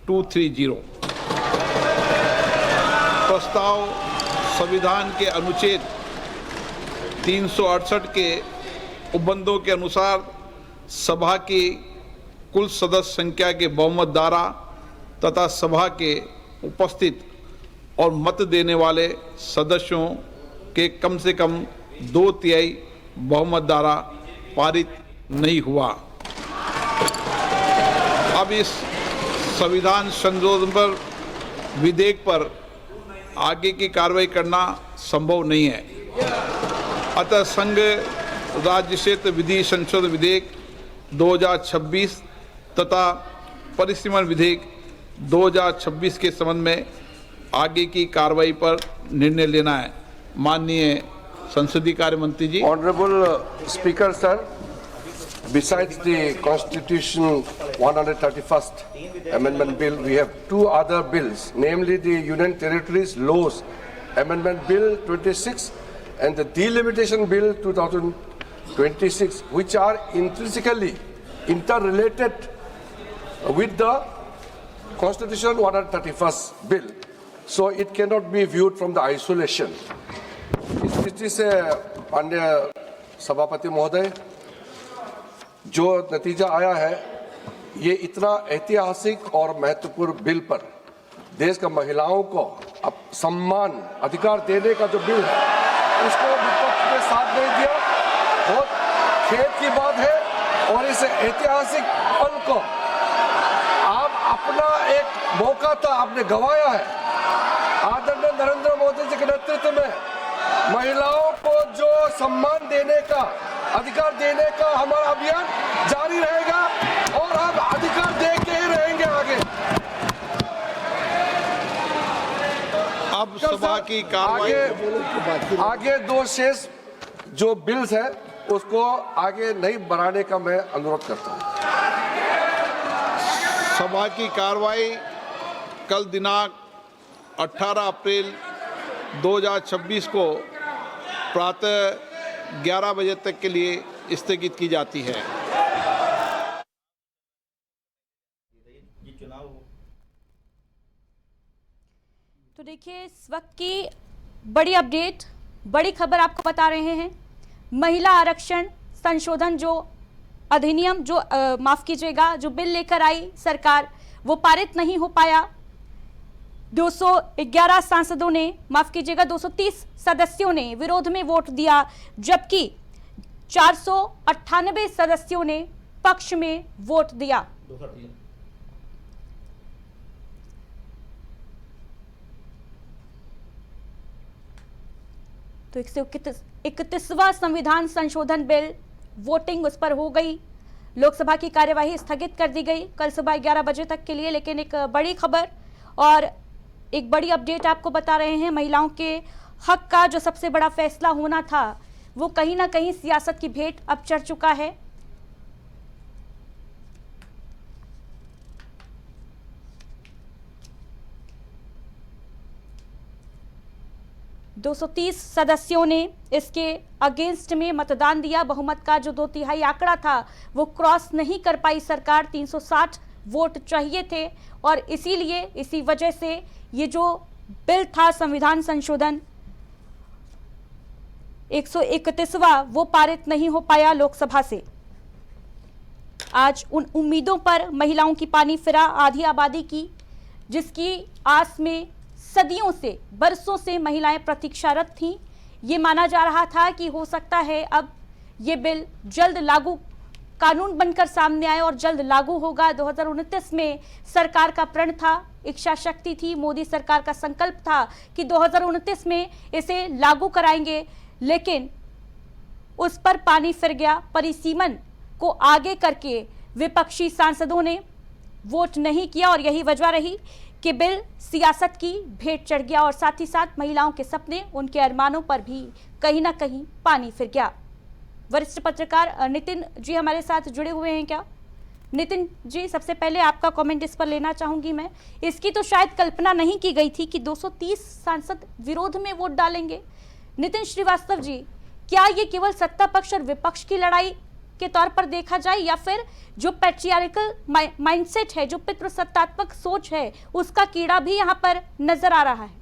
230। प्रस्ताव संविधान के अनुच्छेद 368 के उपबंधों के अनुसार सभा की कुल सदस्य संख्या के बहुमत द्वारा तथा सभा के उपस्थित और मत देने वाले सदस्यों के कम से कम 2/3 बहुमत द्वारा पारित नहीं हुआ। अब इस संविधान संशोधन पर विधेयक पर आगे की कार्रवाई करना संभव नहीं है। अतः संघ राज्य क्षेत्र विधि संशोधन विधेयक 2026 तथा परिसीमन विधेयक 2026 के संबंध में आगे की कार्रवाई पर निर्णय लेना है। माननीय संसदीय कार्य मंत्री जी। Honorable Speaker, sir, besides the Constitution 131st Amendment Bill, we have two other bills, namely the Union Territories Laws Amendment Bill 26 and the Delimitation Bill 2026, which are intrinsically interrelated with the Constitution 131st Bill. So it cannot be viewed from the isolation. इस दृष्टि से माननीय सभापति महोदय, जो नतीजा आया है, ये इतना ऐतिहासिक और महत्वपूर्ण बिल पर देश का महिलाओं को अब सम्मान अधिकार देने का जो बिल है, उसको विपक्ष ने साथ नहीं दिया। बहुत खेद की बात है और इस ऐतिहासिक पल को आप अपना एक मौका था, आपने गंवाया है। आदरणीय नरेंद्र मोदी जी के नेतृत्व में महिलाओं को जो सम्मान देने का, अधिकार देने का हमारा अभियान जारी रहेगा और हम अधिकार दे के ही रहेंगे आगे। अब सभा की कार्रवाई आगे दो शेष जो बिल्स है उसको आगे नहीं बढ़ाने का मैं अनुरोध करता हूं। सभा की कार्रवाई कल दिनांक 18 अप्रैल 2026 को प्रातः 11 बजे तक के लिए स्थगित की जाती है। तो देखिए, इस वक्त की बड़ी अपडेट, बड़ी खबर आपको बता रहे हैं। महिला आरक्षण संशोधन जो अधिनियम, जो माफ कीजिएगा, जो बिल लेकर आई सरकार, वो पारित नहीं हो पाया। 211 सांसदों ने, माफ कीजिएगा 230 सदस्यों ने विरोध में वोट दिया, जबकि 498 सदस्यों ने पक्ष में वोट दिया। तो 131वां संविधान संशोधन बिल वोटिंग उस पर हो गई। लोकसभा की कार्यवाही स्थगित कर दी गई कल सुबह 11 बजे तक के लिए। लेकिन एक बड़ी खबर और एक बड़ी अपडेट आपको बता रहे हैं। महिलाओं के हक का जो सबसे बड़ा फैसला होना था, वो कहीं ना कहीं सियासत की भेंट अब चढ़ चुका है। ,230 सदस्यों ने इसके अगेंस्ट में मतदान दिया। बहुमत का जो 2/3 आंकड़ा था वो क्रॉस नहीं कर पाई सरकार। 360 वोट चाहिए थे और इसीलिए, इसी वजह से ये जो बिल था संविधान संशोधन 131वां, वो पारित नहीं हो पाया लोकसभा से। आज उन उम्मीदों पर महिलाओं की पानी फिरा। आधी आबादी की, जिसकी आस में सदियों से, बरसों से महिलाएं प्रतीक्षारत थीं। ये माना जा रहा था कि हो सकता है अब ये बिल जल्द लागू, कानून बनकर सामने आए और जल्द लागू होगा। 2029 में सरकार का प्रण था, इच्छा शक्ति थी, मोदी सरकार का संकल्प था कि 2029 में इसे लागू कराएंगे, लेकिन उस पर पानी फिर गया। परिसीमन को आगे करके विपक्षी सांसदों ने वोट नहीं किया और यही वजह रही कि बिल सियासत की भेंट चढ़ गया और साथ ही साथ महिलाओं के सपने, उनके अरमानों पर भी कहीं ना कहीं पानी फिर गया। वरिष्ठ पत्रकार नितिन जी हमारे साथ जुड़े हुए हैं क्या? नितिन जी, सबसे पहले आपका कमेंट इस पर लेना चाहूंगी मैं। इसकी तो शायद कल्पना नहीं की गई थी कि 230 सांसद विरोध में वोट डालेंगे। नितिन श्रीवास्तव जी, क्या ये केवल सत्ता पक्ष और विपक्ष की लड़ाई के तौर पर देखा जाए, या फिर जो पैट्रियार्कल माइंडसेट है, जो पितृसत्तात्मक सोच है, उसका कीड़ा भी यहाँ पर नजर आ रहा है?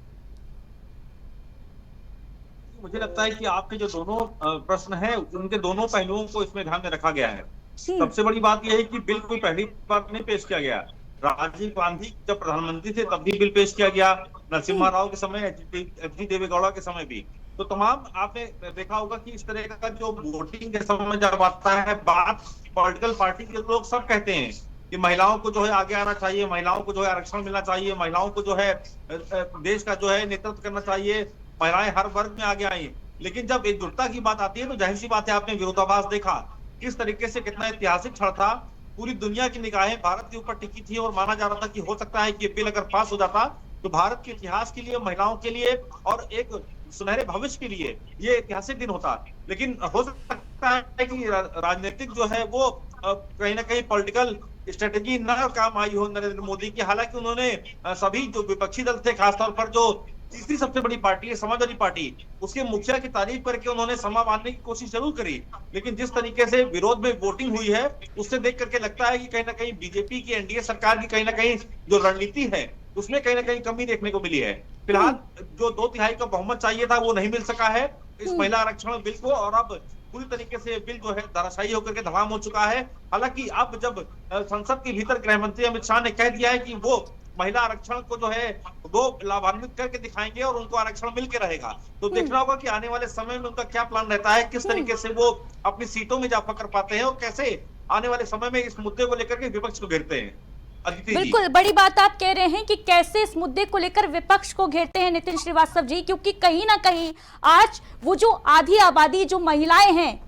मुझे लगता है कि आपके जो दोनों प्रश्न हैं, उनके दोनों पहलुओं को इसमें ध्यान में रखा गया है। सबसे बड़ी बात यह है कि बिल कोई पहली बार नहीं पेश किया गया। राजीव गांधी जब प्रधानमंत्री थे तब भी बिल पेश किया गया, नरसिम्हा राव के समय, एच.डी. देवेगौड़ा के समय भी। तो तमाम आपने देखा होगा कि इस तरह का जो वोटिंग के समय जब आता है बात, पॉलिटिकल पार्टी के लोग सब कहते हैं कि महिलाओं को जो है आगे आना चाहिए, महिलाओं को जो है आरक्षण मिलना चाहिए, महिलाओं को जो है देश का जो है नेतृत्व करना चाहिए, महिलाएं हर वर्ग में आगे आई। लेकिन जब एकजुटता की बात आती है तो जाहिर सी बात है, आपने विरोधाभास देखा किस तरीके से, कितना ऐतिहासिक क्षण था। पूरी दुनिया की निगाहें भारत के ऊपर टिकी थी और माना जा रहा था कि हो सकता है कि ये बिल अगर पास हो जाता तो भारत के इतिहास के लिए, महिलाओं के लिए और एक सुनहरे भविष्य के लिए ये ऐतिहासिक दिन होता। लेकिन हो सकता है कि राजनीतिक जो है वो कहीं ना कहीं पॉलिटिकल स्ट्रेटेजी न काम आई हो नरेंद्र मोदी की। हालांकि उन्होंने सभी जो विपक्षी दल थे, खासतौर पर जो तीसरी सबसे बड़ी पार्टी है समाजवादी पार्टी, उसके मुखिया की तारीफ करके उन्होंने समा बांधने की कोशिश जरूर करी। लेकिन जिस तरीके से विरोध में वोटिंग हुई है उससे देख करके लगता है कि कहीं ना कहीं बीजेपी की, एनडीए सरकार की कहीं ना कहीं जो रणनीति है उसमें कहीं ना कहीं कमी देखने को मिली है। फिलहाल जो 2/3 का बहुमत चाहिए था वो नहीं मिल सका है इस महिला आरक्षण बिल को, और अब पूरी तरीके से बिल जो है धराशायी होकर के धमाम हो चुका है। हालांकि अब जब संसद के भीतर गृह मंत्री अमित शाह ने कह दिया है कि वो महिला आरक्षण को जो है वो लाभान्वित करके दिखाएंगे और उनको आरक्षण मिल के रहेगा, तो देखना होगा कि आने वाले समय में उनका क्या प्लान रहता है, किस तरीके से वो अपनी सीटों में इजाफा कर पाते हैं और कैसे आने वाले समय में इस मुद्दे को लेकर के विपक्ष को घेरते हैं। बिल्कुल बड़ी बात आप कह रहे हैं कि कैसे इस मुद्दे को लेकर विपक्ष को घेरते हैं नितिन श्रीवास्तव जी, क्योंकि कहीं ना कहीं आज वो जो आधी आबादी जो महिलाएं हैं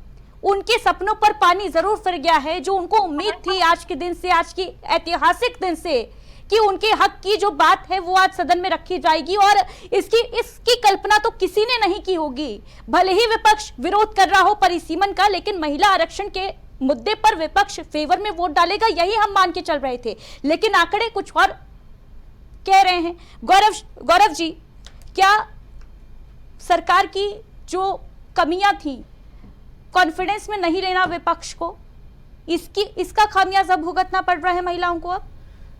उनके सपनों पर पानी जरूर फिर गया है। जो उनको उम्मीद थी आज के दिन से, आज की ऐतिहासिक दिन से, कि उनके हक की जो बात है वो आज सदन में रखी जाएगी, और इसकी कल्पना तो किसी ने नहीं की होगी। भले ही विपक्ष विरोध कर रहा हो परिसीमन का, लेकिन महिला आरक्षण के मुद्दे पर विपक्ष फेवर में वोट डालेगा, यही हम मान के चल रहे थे। लेकिन आंकड़े कुछ और कह रहे हैं। गौरव जी, क्या सरकार की जो कमियां थी, कॉन्फिडेंस में नहीं लेना विपक्ष को, इसका खामियाजा भुगतना पड़ रहा है महिलाओं को? अब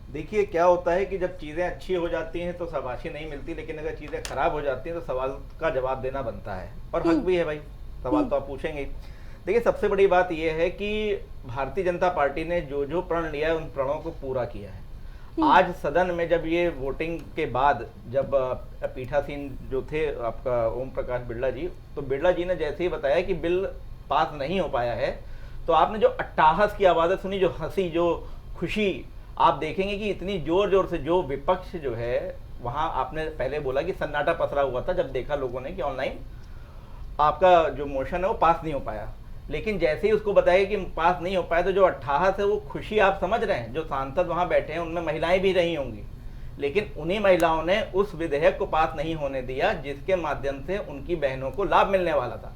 देखिए क्या होता है कि जब चीज़ें अच्छी हो जाती हैं तो शाबाशी नहीं मिलती, लेकिन अगर चीज़ें खराब हो जाती हैं तो सवाल का जवाब देना बनता है, और हक भी है भाई, सवाल तो आप पूछेंगे। देखिए सबसे बड़ी बात यह है कि भारतीय जनता पार्टी ने जो जो प्रण लिया है उन प्रणों को पूरा किया है। आज सदन में जब ये वोटिंग के बाद जब पीठासीन जो थे आपका ओम प्रकाश बिड़ला जी, तो बिड़ला जी ने जैसे ही बताया कि बिल पास नहीं हो पाया है, तो आपने जो अट्टाहस की आवाज़ें सुनी, जो हंसी, जो खुशी, आप देखेंगे कि इतनी जोर जोर से जो विपक्ष जो है वहां, आपने पहले बोला कि सन्नाटा पसरा हुआ था जब देखा लोगों ने कि ऑनलाइन आपका जो मोशन है वो पास नहीं हो पाया। लेकिन जैसे ही उसको बताया कि पास नहीं हो पाया तो जो अट्ठाहस है वो खुशी आप समझ रहे हैं। जो सांसद वहां बैठे हैं उनमें महिलाएं भी रही होंगी, लेकिन उन्हीं महिलाओं ने उस विधेयक को पास नहीं होने दिया जिसके माध्यम से उनकी बहनों को लाभ मिलने वाला था।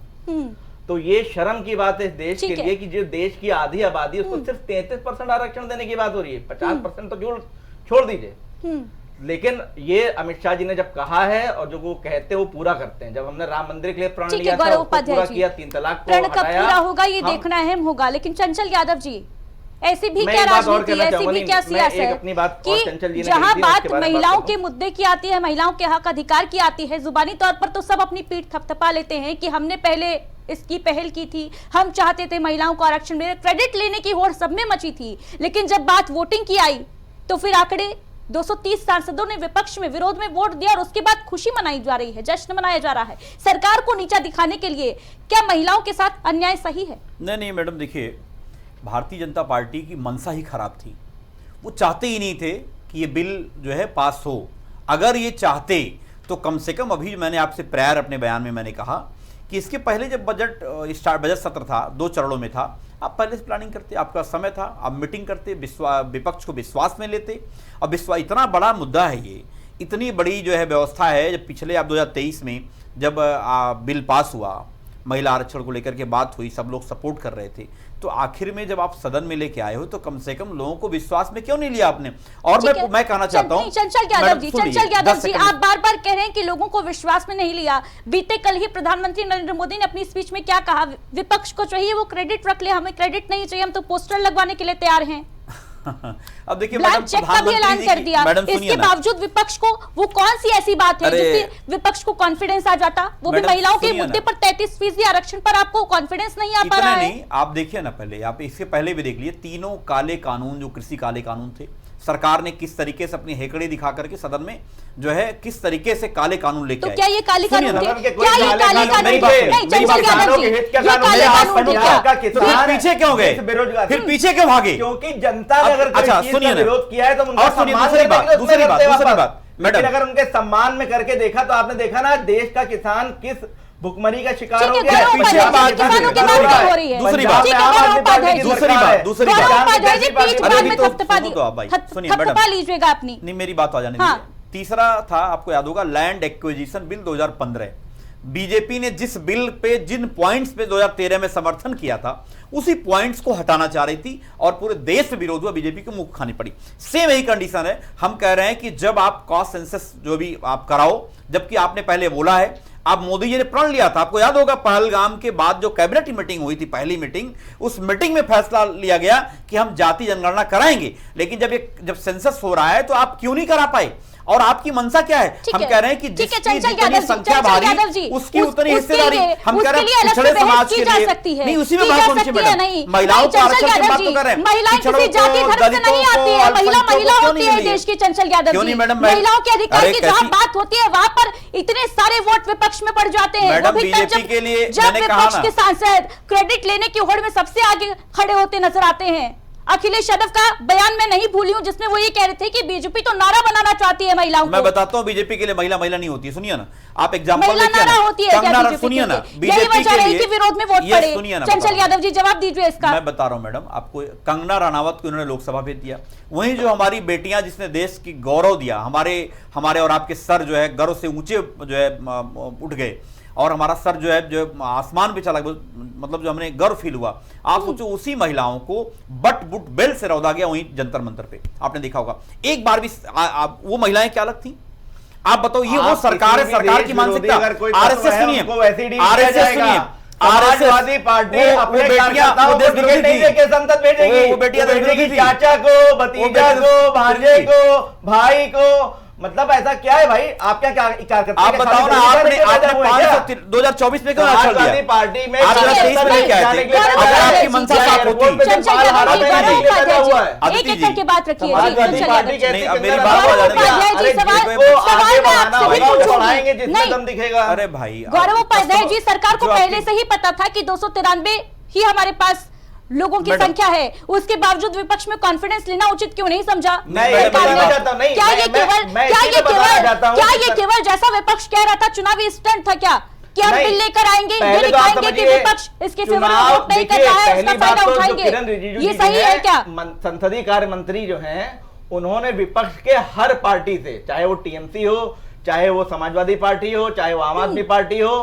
तो ये शर्म की बात है इस देश के लिए कि जो देश की आधी आबादी उसको सिर्फ 33% आरक्षण देने की बात हो रही है। 50% तो छोड़ दीजिए। लेकिन ये अमित शाह जी ने जब कहा है और जो वो कहते हैं वो पूरा करते हैं। जब हमने राम मंदिर के लिए प्रण लिया था उसको पूरा किया, 3 तलाक को हटाया, पूरा होगा ये देखना अहम होगा। लेकिन चंचल यादव जी, ऐसी भी क्या राजनीति, ऐसी भी क्या सियासत है कि जहां बात महिलाओं के मुद्दे की आती है, महिलाओं के हक अधिकार की आती है, जुबानी तौर पर तो सब अपनी पीठ थपथपा लेते हैं कि हमने पहले इसकी पहल की थी, हम चाहते थे महिलाओं को आरक्षण मिले, क्रेडिट लेने की होड़ सब में मची थी। लेकिन जब बात वोटिंग की आई तो फिर आंकड़े 230 सांसदों ने विपक्ष में विरोध में वोट दिया और उसके बाद खुशी मनाई जा रही है, जश्न मनाया जा रहा है सरकार को नीचा दिखाने के लिए। क्या महिलाओं के साथ अन्याय सही है? नहीं मैडम, देखिए भारतीय जनता पार्टी की मंशा ही खराब थी। वो चाहते ही नहीं थे कि ये बिल जो है पास हो। अगर ये चाहते तो कम से कम, अभी मैंने आपसे प्रायर अपने बयान में मैंने कहा कि इसके पहले जब बजट सत्र था, 2 चरणों में था, आप पहले से प्लानिंग करते, आपका समय था, आप मीटिंग करते, विपक्ष को विश्वास में लेते। अब इतना बड़ा मुद्दा है ये, इतनी बड़ी जो है व्यवस्था है। जब पिछले आप 2023 में जब बिल पास हुआ, महिला आरक्षण को लेकर के बात हुई, सब लोग सपोर्ट कर रहे थे, तो आखिर में जब आप सदन में लेके आए हो तो कम से कम लोगों को विश्वास में क्यों नहीं लिया आपने? और मैं कहना चाहता हूं चंचल यादव जी, आप बार बार कह रहे हैं कि लोगों को विश्वास में नहीं लिया। बीते कल ही प्रधानमंत्री नरेंद्र मोदी ने अपनी स्पीच में क्या कहा? विपक्ष को चाहिए वो क्रेडिट रख ले, हमें क्रेडिट नहीं चाहिए, हम तो पोस्टर लगवाने के लिए तैयार हैं। अब देखिए ब्लैंक चेक का भी ऐलान कर दिया, इसके बावजूद विपक्ष को वो कौन सी ऐसी बात है जिससे विपक्ष को कॉन्फिडेंस आ जाता? वो भी महिलाओं के मुद्दे पर 33% आरक्षण पर आपको कॉन्फिडेंस नहीं आ पा रहा है। नहीं, आप देखिए ना, पहले आप इससे पहले भी देख लिए, तीनों काले कानून जो कृषि काले कानून थे, सरकार ने किस तरीके से अपनी हेकड़े दिखा करके सदन में जो है किस तरीके से काले कानून लेके आए। तो क्या ये काले कानून थे? क्या ये काले कानून थे? नहीं, चंचल यादव जी, ये काले कानून थे क्या? फिर पीछे क्यों गए? फिर पीछे क्यों भागे? क्योंकि जनता ने अगर अच्छा सुनिए ना, विरोध किया है तो उनका दूसरी बात मैडम, अगर उनके सम्मान में करके देखा तो आपने देखा ना देश का किसान किस भुखमरी का शिकार हो गया। दूसरी बात लीजिएगा अपनी, नहीं मेरी बात आ जाने दीजिए। तीसरा था, आपको याद होगा, लैंड एक्विजिशन बिल 2015। बीजेपी ने जिस बिल पे, जिन पॉइंट्स पे 2013 में समर्थन किया था, उसी पॉइंट्स को हटाना चाह रही थी और पूरे देश में विरोध हुआ, बीजेपी को मुंह खानी पड़ी। सेम यही कंडीशन है। हम कह रहे हैं कि जब आप कॉस्ट सेंसस जो भी आप कराओ, जबकि आपने पहले बोला है, आप मोदी जी ने प्रण लिया था, आपको याद होगा पहलगाम के बाद जो कैबिनेट की मीटिंग हुई थी, पहली मीटिंग, उस मीटिंग में फैसला लिया गया कि हम जाति जनगणना कराएंगे। लेकिन जब सेंसस हो रहा है तो आप क्यों नहीं करा पाए? और आपकी मंशा क्या है? हम कह रहे हैं कि जितनी संख्या भारी उसकी उतनी हिस्सेदारी हम कह रहे हैं पिछड़े समाज के लिए नहीं, उसी में बात होनी चाहिए। महिलाओं को आरक्षण की बात तो कर रहे हैं, महिलाएं किसी जाति धर्म से नहीं आती है, महिला होती है देश की। चंचल यादव जी, महिलाओं के अधिकार की जहां बात होती है वहां पर इतने सारे वोट विपक्ष में पड़ जाते हैं। मैडम बीजेपी के लिए जब विपक्ष के सांसद क्रेडिट लेने की होड़ में सबसे आगे खड़े होते नजर आते हैं। अखिलेश यादव का बयान मैं नहीं भूली हूं जिसमें वो ये कह रहे थे कि बीजेपी तो नारा बनाना चाहती है महिलाओं को। मैं बताता हूं बीजेपी के लिए महिला नहीं होती है। सुनिए ना, आप एग्जांपल नारा होती है क्या बीजेपी? सुनिए ना, यही वजह रही कि विरोध में वोट पड़े। चंचल यादव जी जवाब दीजिए इसका। मैं बता रहा हूं मैडम आपको, कंगना रनावत को उन्होंने लोकसभा भेज दिया। वहीं जो हमारी बेटियां जिसने देश की गौरव दिया, हमारे और आपके सर जो है गर्व से ऊंचे जो है उठ गए और हमारा सर जो है जो आसमान पे चला, मतलब जो हमने गर्व फील हुआ। आप सोचो उसी महिलाओं को बट बुट बेल से रौदा गया वहीं जंतर मंतर पे, आपने देखा होगा। एक बार भी वो महिलाएं क्या अलग थी? आप बताओ, ये वो सरकार है, सरकार की मानसिकता। आरएसएस सुनिए, आरएसएस सुनिए, समाजवादी पार्टी अपने कार्यकर्ताओं को टिकट नहीं देके संसद भेजेगी, वो भेजेगी चाचा को, भतीजा को, भांजे को, भाई को। मतलब ऐसा क्या है भाई? आप क्या करते हैं? आप बताओ ना, आपने 2024 में क्यों छोड़ दिया? पार्टी में आप 2023 में लेके आए थे। अगर आपकी मंशा साफ होती, एक एक करके बात रखिए। मेरी बात दिखेगा। अरे भाई गौरव उपाध्याय जी, सरकार को पहले से ही पता था कि 293 ही हमारे पास लोगों की संख्या है, उसके बावजूद विपक्ष में कॉन्फिडेंस लेना उचित क्यों नहीं समझा? क्या ये केवल जैसा विपक्ष कह रहा था चुनावी स्टंट था क्या कि हम बिल लेकर आएंगे, ये दिखाएंगे कि विपक्ष इसके फेवर में वोट नहीं कर रहा है, इसका फायदा उठाएंगे, ये सही है क्या? संसदीय कार्य मंत्री जो हैं उन्होंने विपक्ष के हर पार्टी से, चाहे वो टीएमसी हो, चाहे वो समाजवादी पार्टी हो, चाहे वो आम आदमी पार्टी हो,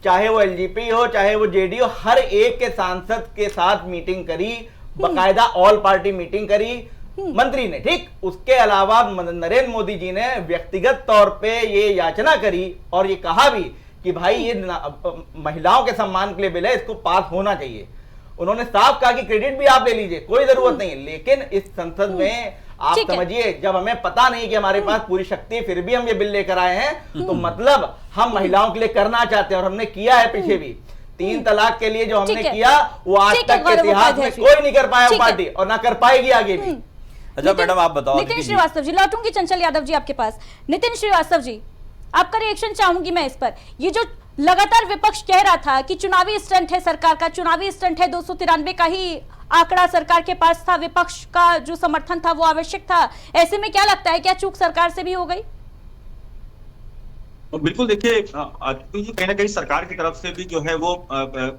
चाहे वो एलजेपी हो, चाहे वो जेडीयू, हर एक के सांसद के साथ मीटिंग करी, बकायदा ऑल पार्टी मीटिंग करी मंत्री ने। ठीक, उसके अलावा नरेंद्र मोदी जी ने व्यक्तिगत तौर पे ये याचना करी और ये कहा भी कि भाई ये महिलाओं के सम्मान के लिए बिल है, इसको पास होना चाहिए। उन्होंने साफ कहा कि क्रेडिट भी आप ले लीजिए, कोई जरूरत नहीं। लेकिन इस संसद में आप समझिए, जब हमें पता नहीं कि हमारे पास पूरी शक्ति है, फिर भी हम ये बिल लेकर आए हैं, तो मतलब हम महिलाओं के लिए करना चाहते हैं और हमने किया है पीछे भी। 3 तलाक के लिए जो हमने किया वो आज तक के इतिहास में कोई नहीं कर पाया पार्टी, और ना कर पाएगी आगे भी। अच्छा मैडम आप बताओ। नितिन श्रीवास्तव जी, लौटूंगी चंचल यादव जी आपके पास। नितिन श्रीवास्तव जी, आपका रिएक्शन चाहूंगी मैं इस पर। ये जो लगातार विपक्ष कह रहा था कि चुनावी स्टंट है सरकार का, चुनावी स्टंट है, 293 का ही आंकड़ा सरकार के पास था, विपक्ष का जो समर्थन था वो आवश्यक था, ऐसे में क्या लगता है क्या चूक सरकार से भी हो गई? बिल्कुल देखिए, कहीं ना कहीं सरकार की तरफ से भी जो है वो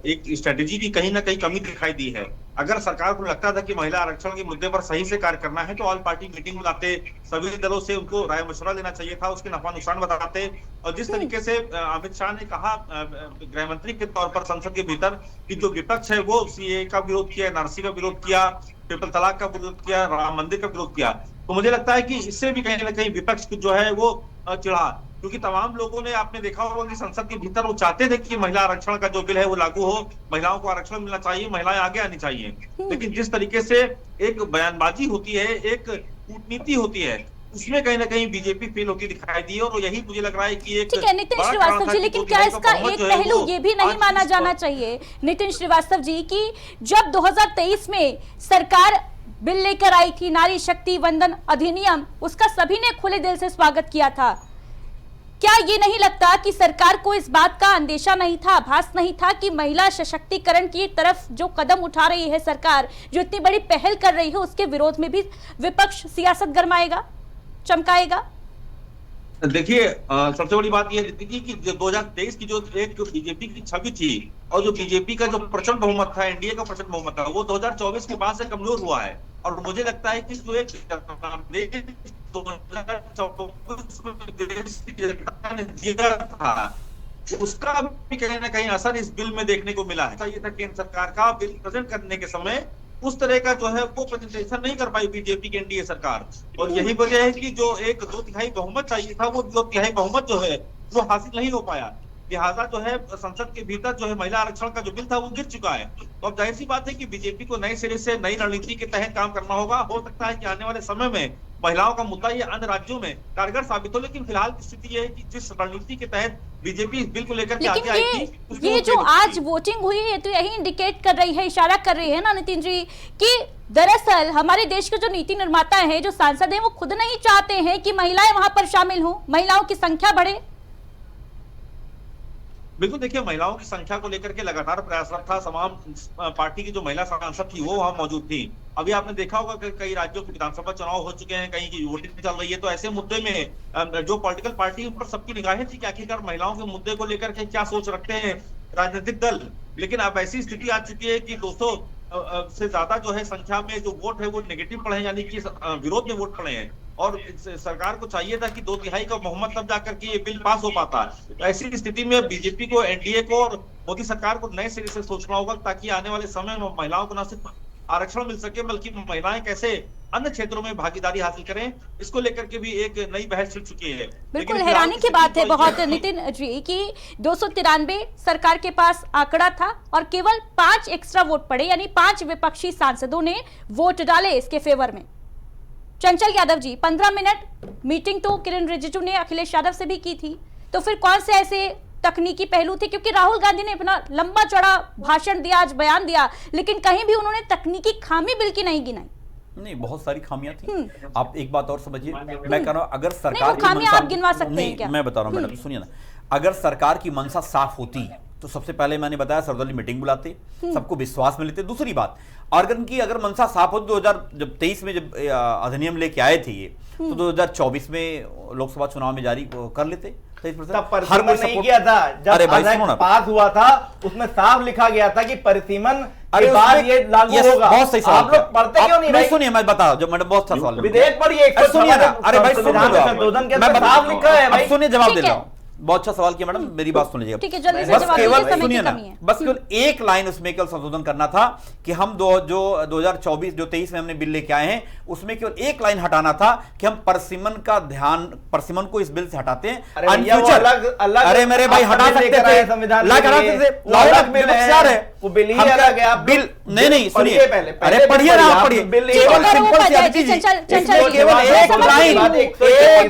एक स्ट्रेटेजी की कहीं ना कहीं कमी दिखाई दी है। अगर सरकार को लगता था कि महिला आरक्षण के मुद्दे पर सही से कार्य करना है तो ऑल पार्टी मीटिंग बुलाते, सभी दलों से उनको राय मशवरा लेना चाहिए था, उसके नफा नुकसान बताते। और जिस तरीके से अमित शाह ने कहा गृह मंत्री के तौर पर संसद के भीतर कि जो विपक्ष है वो सीए का विरोध किया, एनआरसी का विरोध किया, ट्रिपल तलाक का विरोध किया, राम मंदिर का विरोध किया, तो मुझे लगता है कि इससे भी कहीं ना कहीं विपक्ष जो है वो चिढ़ा, क्योंकि तमाम लोगों ने, आपने देखा होगा कि संसद के भीतर वो चाहते थे कि महिला आरक्षण का जो बिल है वो लागू हो, महिलाओं को आरक्षण मिलना चाहिए, महिलाएं आगे आनी चाहिए। लेकिन जिस तरीके से एक बयानबाजी होती है, एक कूटनीति होती है, उसमें कहीं ना कहीं बीजेपी फेल होती दिखाई दी है। और यही मुझे लग रहा है कि एक ठीक है नितिन श्रीवास्तव जी, लेकिन क्या इसका एक पहलू ये भी नहीं माना जाना चाहिए नितिन श्रीवास्तव जी कि जब 2023 में सरकार बिल लेकर आई थी नारी शक्ति वंदन अधिनियम, उसका सभी ने खुले दिल से स्वागत किया था, क्या ये नहीं लगता कि सरकार को इस बात का अंदेशा नहीं था, आभास नहीं था कि महिला सशक्तिकरण की तरफ जो कदम उठा रही है सरकार, जो इतनी बड़ी पहल कर रही है, उसके विरोध में भी विपक्ष सियासत गरमाएगा, चमकाएगा? देखिए, सबसे बड़ी बात यह थी कि 2023 की जो एक बीजेपी की छवि थी और जो बीजेपी का जो प्रचंड बहुमत था, एनडीए का प्रचंड बहुमत था, वो 2024 के बाद से कमजोर हुआ है। और मुझे लगता है कि जो एक 2024 में देश की जनता ने दिया था, उसका भी कहीं ना कहीं असर इस बिल में देखने को मिला है। ये था केंद्र सरकार का बिल प्रेजेंट करने के समय उस तरह का जो है वो प्रेजेंटेशन नहीं कर पाई बीजेपी की एनडीए सरकार, और यही वजह है कि जो एक 2/3 बहुमत चाहिए था, वो 2/3 बहुमत जो है वो हासिल नहीं हो पाया। लिहाजा जो है संसद के भीतर जो है महिला आरक्षण का जो बिल था वो गिर चुका है। तो अब जाहिर सी बात है कि बीजेपी को नए सिरे से नई रणनीति के तहत काम करना होगा। हो सकता है कि आने वाले समय में महिलाओं का मुद्दा ये अन्य राज्यों में कारगर साबित हो, लेकिन फिलहाल की स्थिति ये है कि जिस रणनीति के तहत बीजेपी इस बिल को लेकर के आगे आई थी, ये जो आज वोटिंग हुई है तो यही इंडिकेट कर रही है, इशारा कर रही है ना नितिन जी, कि दरअसल हमारे देश के जो नीति निर्माता है, जो सांसद है, वो खुद नहीं चाहते हैं कि महिलाएं वहां पर शामिल हों, महिलाओं की संख्या बढ़े। बिल्कुल, देखिए महिलाओं की संख्या को लेकर के लगातार प्रयासरत था। तमाम पार्टी की जो महिला सांसद थी वो वहां मौजूद थी। अभी आपने देखा होगा कि कई राज्यों के विधानसभा चुनाव हो चुके हैं, कहीं की वोटिंग चल रही है, तो ऐसे मुद्दे में जो पॉलिटिकल पार्टी उन पर सबकी निगाहें थी कि आखिरकार महिलाओं के मुद्दे को लेकर के क्या सोच रखते हैं राजनीतिक दल। लेकिन अब ऐसी स्थिति आ चुकी है कि 200 से ज्यादा जो है संख्या में जो वोट है वो नेगेटिव पड़े हैं, यानी कि विरोध में वोट पड़े हैं। और सरकार को चाहिए था कि 2/3 का बहुमत तब जाकर के ये बिल पास हो पाता। तो ऐसी स्थिति में बीजेपी को, एनडीए को और मोदी सरकार को नए सिरे से सोचना होगा, ताकि आने वाले समय में महिलाओं को न सिर्फ आरक्षण मिल सके, बल्कि महिलाएं कैसे अन्य क्षेत्रों में भागीदारी हासिल करें, इसको लेकर के भी एक नई बहस छिड़ चुकी है। बिल्कुल हैरानी की बात है बहुत नितिन जी कि 293 सरकार के पास आंकड़ा था और केवल 5 एक्स्ट्रा वोट पड़े, यानी 5 विपक्षी सांसदों ने वोट डाले इसके फेवर में। चंचल यादव जी, 15 मिनट मीटिंग तो किरण रिजिजू ने अखिलेश यादव से भी की थी, तो फिर कौन से ऐसे तकनीकी पहलू थे? क्योंकि राहुल गांधी ने अपना लंबा चौड़ा भाषण दिया, आज बयान दिया, लेकिन कहीं भी उन्होंने तकनीकी खामी बिल की नहीं गिनाई। नहीं, बहुत सारी खामियां थी। आप एक बात और समझिए, मैं कह रहा हूं अगर सरकार की खामियां आप गिनवा सकते हैं क्या? मैं बता रहा हूं मैडम, सुनिए ना, अगर सरकार की मंशा साफ होती तो सबसे पहले मैंने बताया सर्वदलीय मीटिंग बुलाते, सबको विश्वास में लेते। दूसरी बात, अगर मंशा साफ हो, 2023 में जब अधिनियम लेके आए थे ये, तो 2024 में लोकसभा चुनाव में जारी कर लेते। हर कोई नहीं किया था। जब पास हुआ था उसमें साफ लिखा गया था कि परिसीमन के बाद ये लागू होगा। बहुत सही सवाल, आप लोग पढ़ते क्यों नहीं भाई? सुनिए, मैं बता रहा हूं, मैडम बहुत अच्छा सवाल, विधेयक पढ़िए, सुनिए ना, अरे भाई संशोधन के अंदर साफ लिखा है भाई। सुनिए, जवाब दे रहा हूं, बहुत अच्छा सवाल किया मैडम, मेरी बात सुन लीजिएगा। ठीक है, जल्दी से जवाब दीजिए, सुनिए ना, बस केवल एक लाइन उसमें केवल संशोधन करना था कि हम जो 2023 में हमने बिल लेके आए हैं उसमें केवल एक लाइन हटाना था कि हम परसिमन का ध्यान, परसिमन को इस बिल से हटाते हैं। अरे मेरे भाई, हटा सकते थे, बिल नहीं सुनिए, अरे पढ़िए ना, पढ़िए, केवल सिंपल सी केवल एक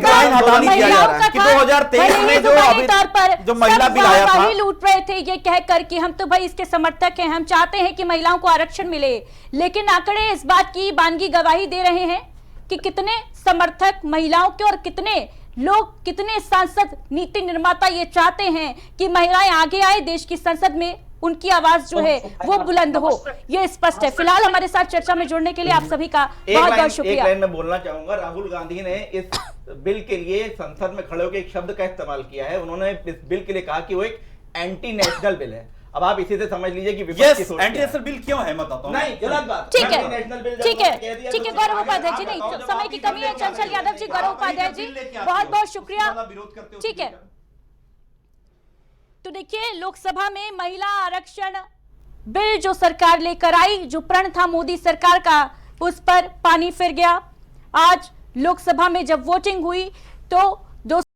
लाइन हटानी दिया जा रहा है कि 2023 में जो महिला बिल आया था, लूट रहे थे ये कहकर कि हम तो भाई इसके समर्थक हैं, हम चाहते हैं कि महिलाओं को आरक्षण मिले, लेकिन आंकड़े इस बात की बानगी गवाही दे रहे हैं कि कितने समर्थक महिलाओं के और कितने लोग, कितने सांसद, नीति निर्माता ये चाहते हैं कि महिलाएं आगे आए, देश की संसद में उनकी आवाज जो है वो बुलंद हो, ये स्पष्ट है। फिलहाल हमारे साथ चर्चा में जुड़ने के लिए आप सभी का बहुत बहुत शुक्रिया। एक लाइन में बोलना चाहूंगा, राहुल गांधी ने इस बिल के लिए संसद में खड़े होकर एक शब्द का इस्तेमाल किया है। उन्होंने इस बिल के लिए कहा कि वो एक एंटी नेशनल बिल है। अब आप इसी से समझ लीजिए कि विपक्ष की सोच एंटी नेशनल बिल क्यों है, मैं बताता हूं। नहीं, गलत बात। ठीक है, ठीक है, ठीक है गौरव उपाध्याय जी, नहीं समय की कमी है। चंचल यादव जी, गौरव उपाध्याय जी, बहुत बहुत शुक्रिया। ठीक है, तो देखिए लोकसभा में महिला आरक्षण बिल जो सरकार लेकर आई, जो प्रण था मोदी सरकार का, उस पर पानी फिर गया। आज लोकसभा में जब वोटिंग हुई तो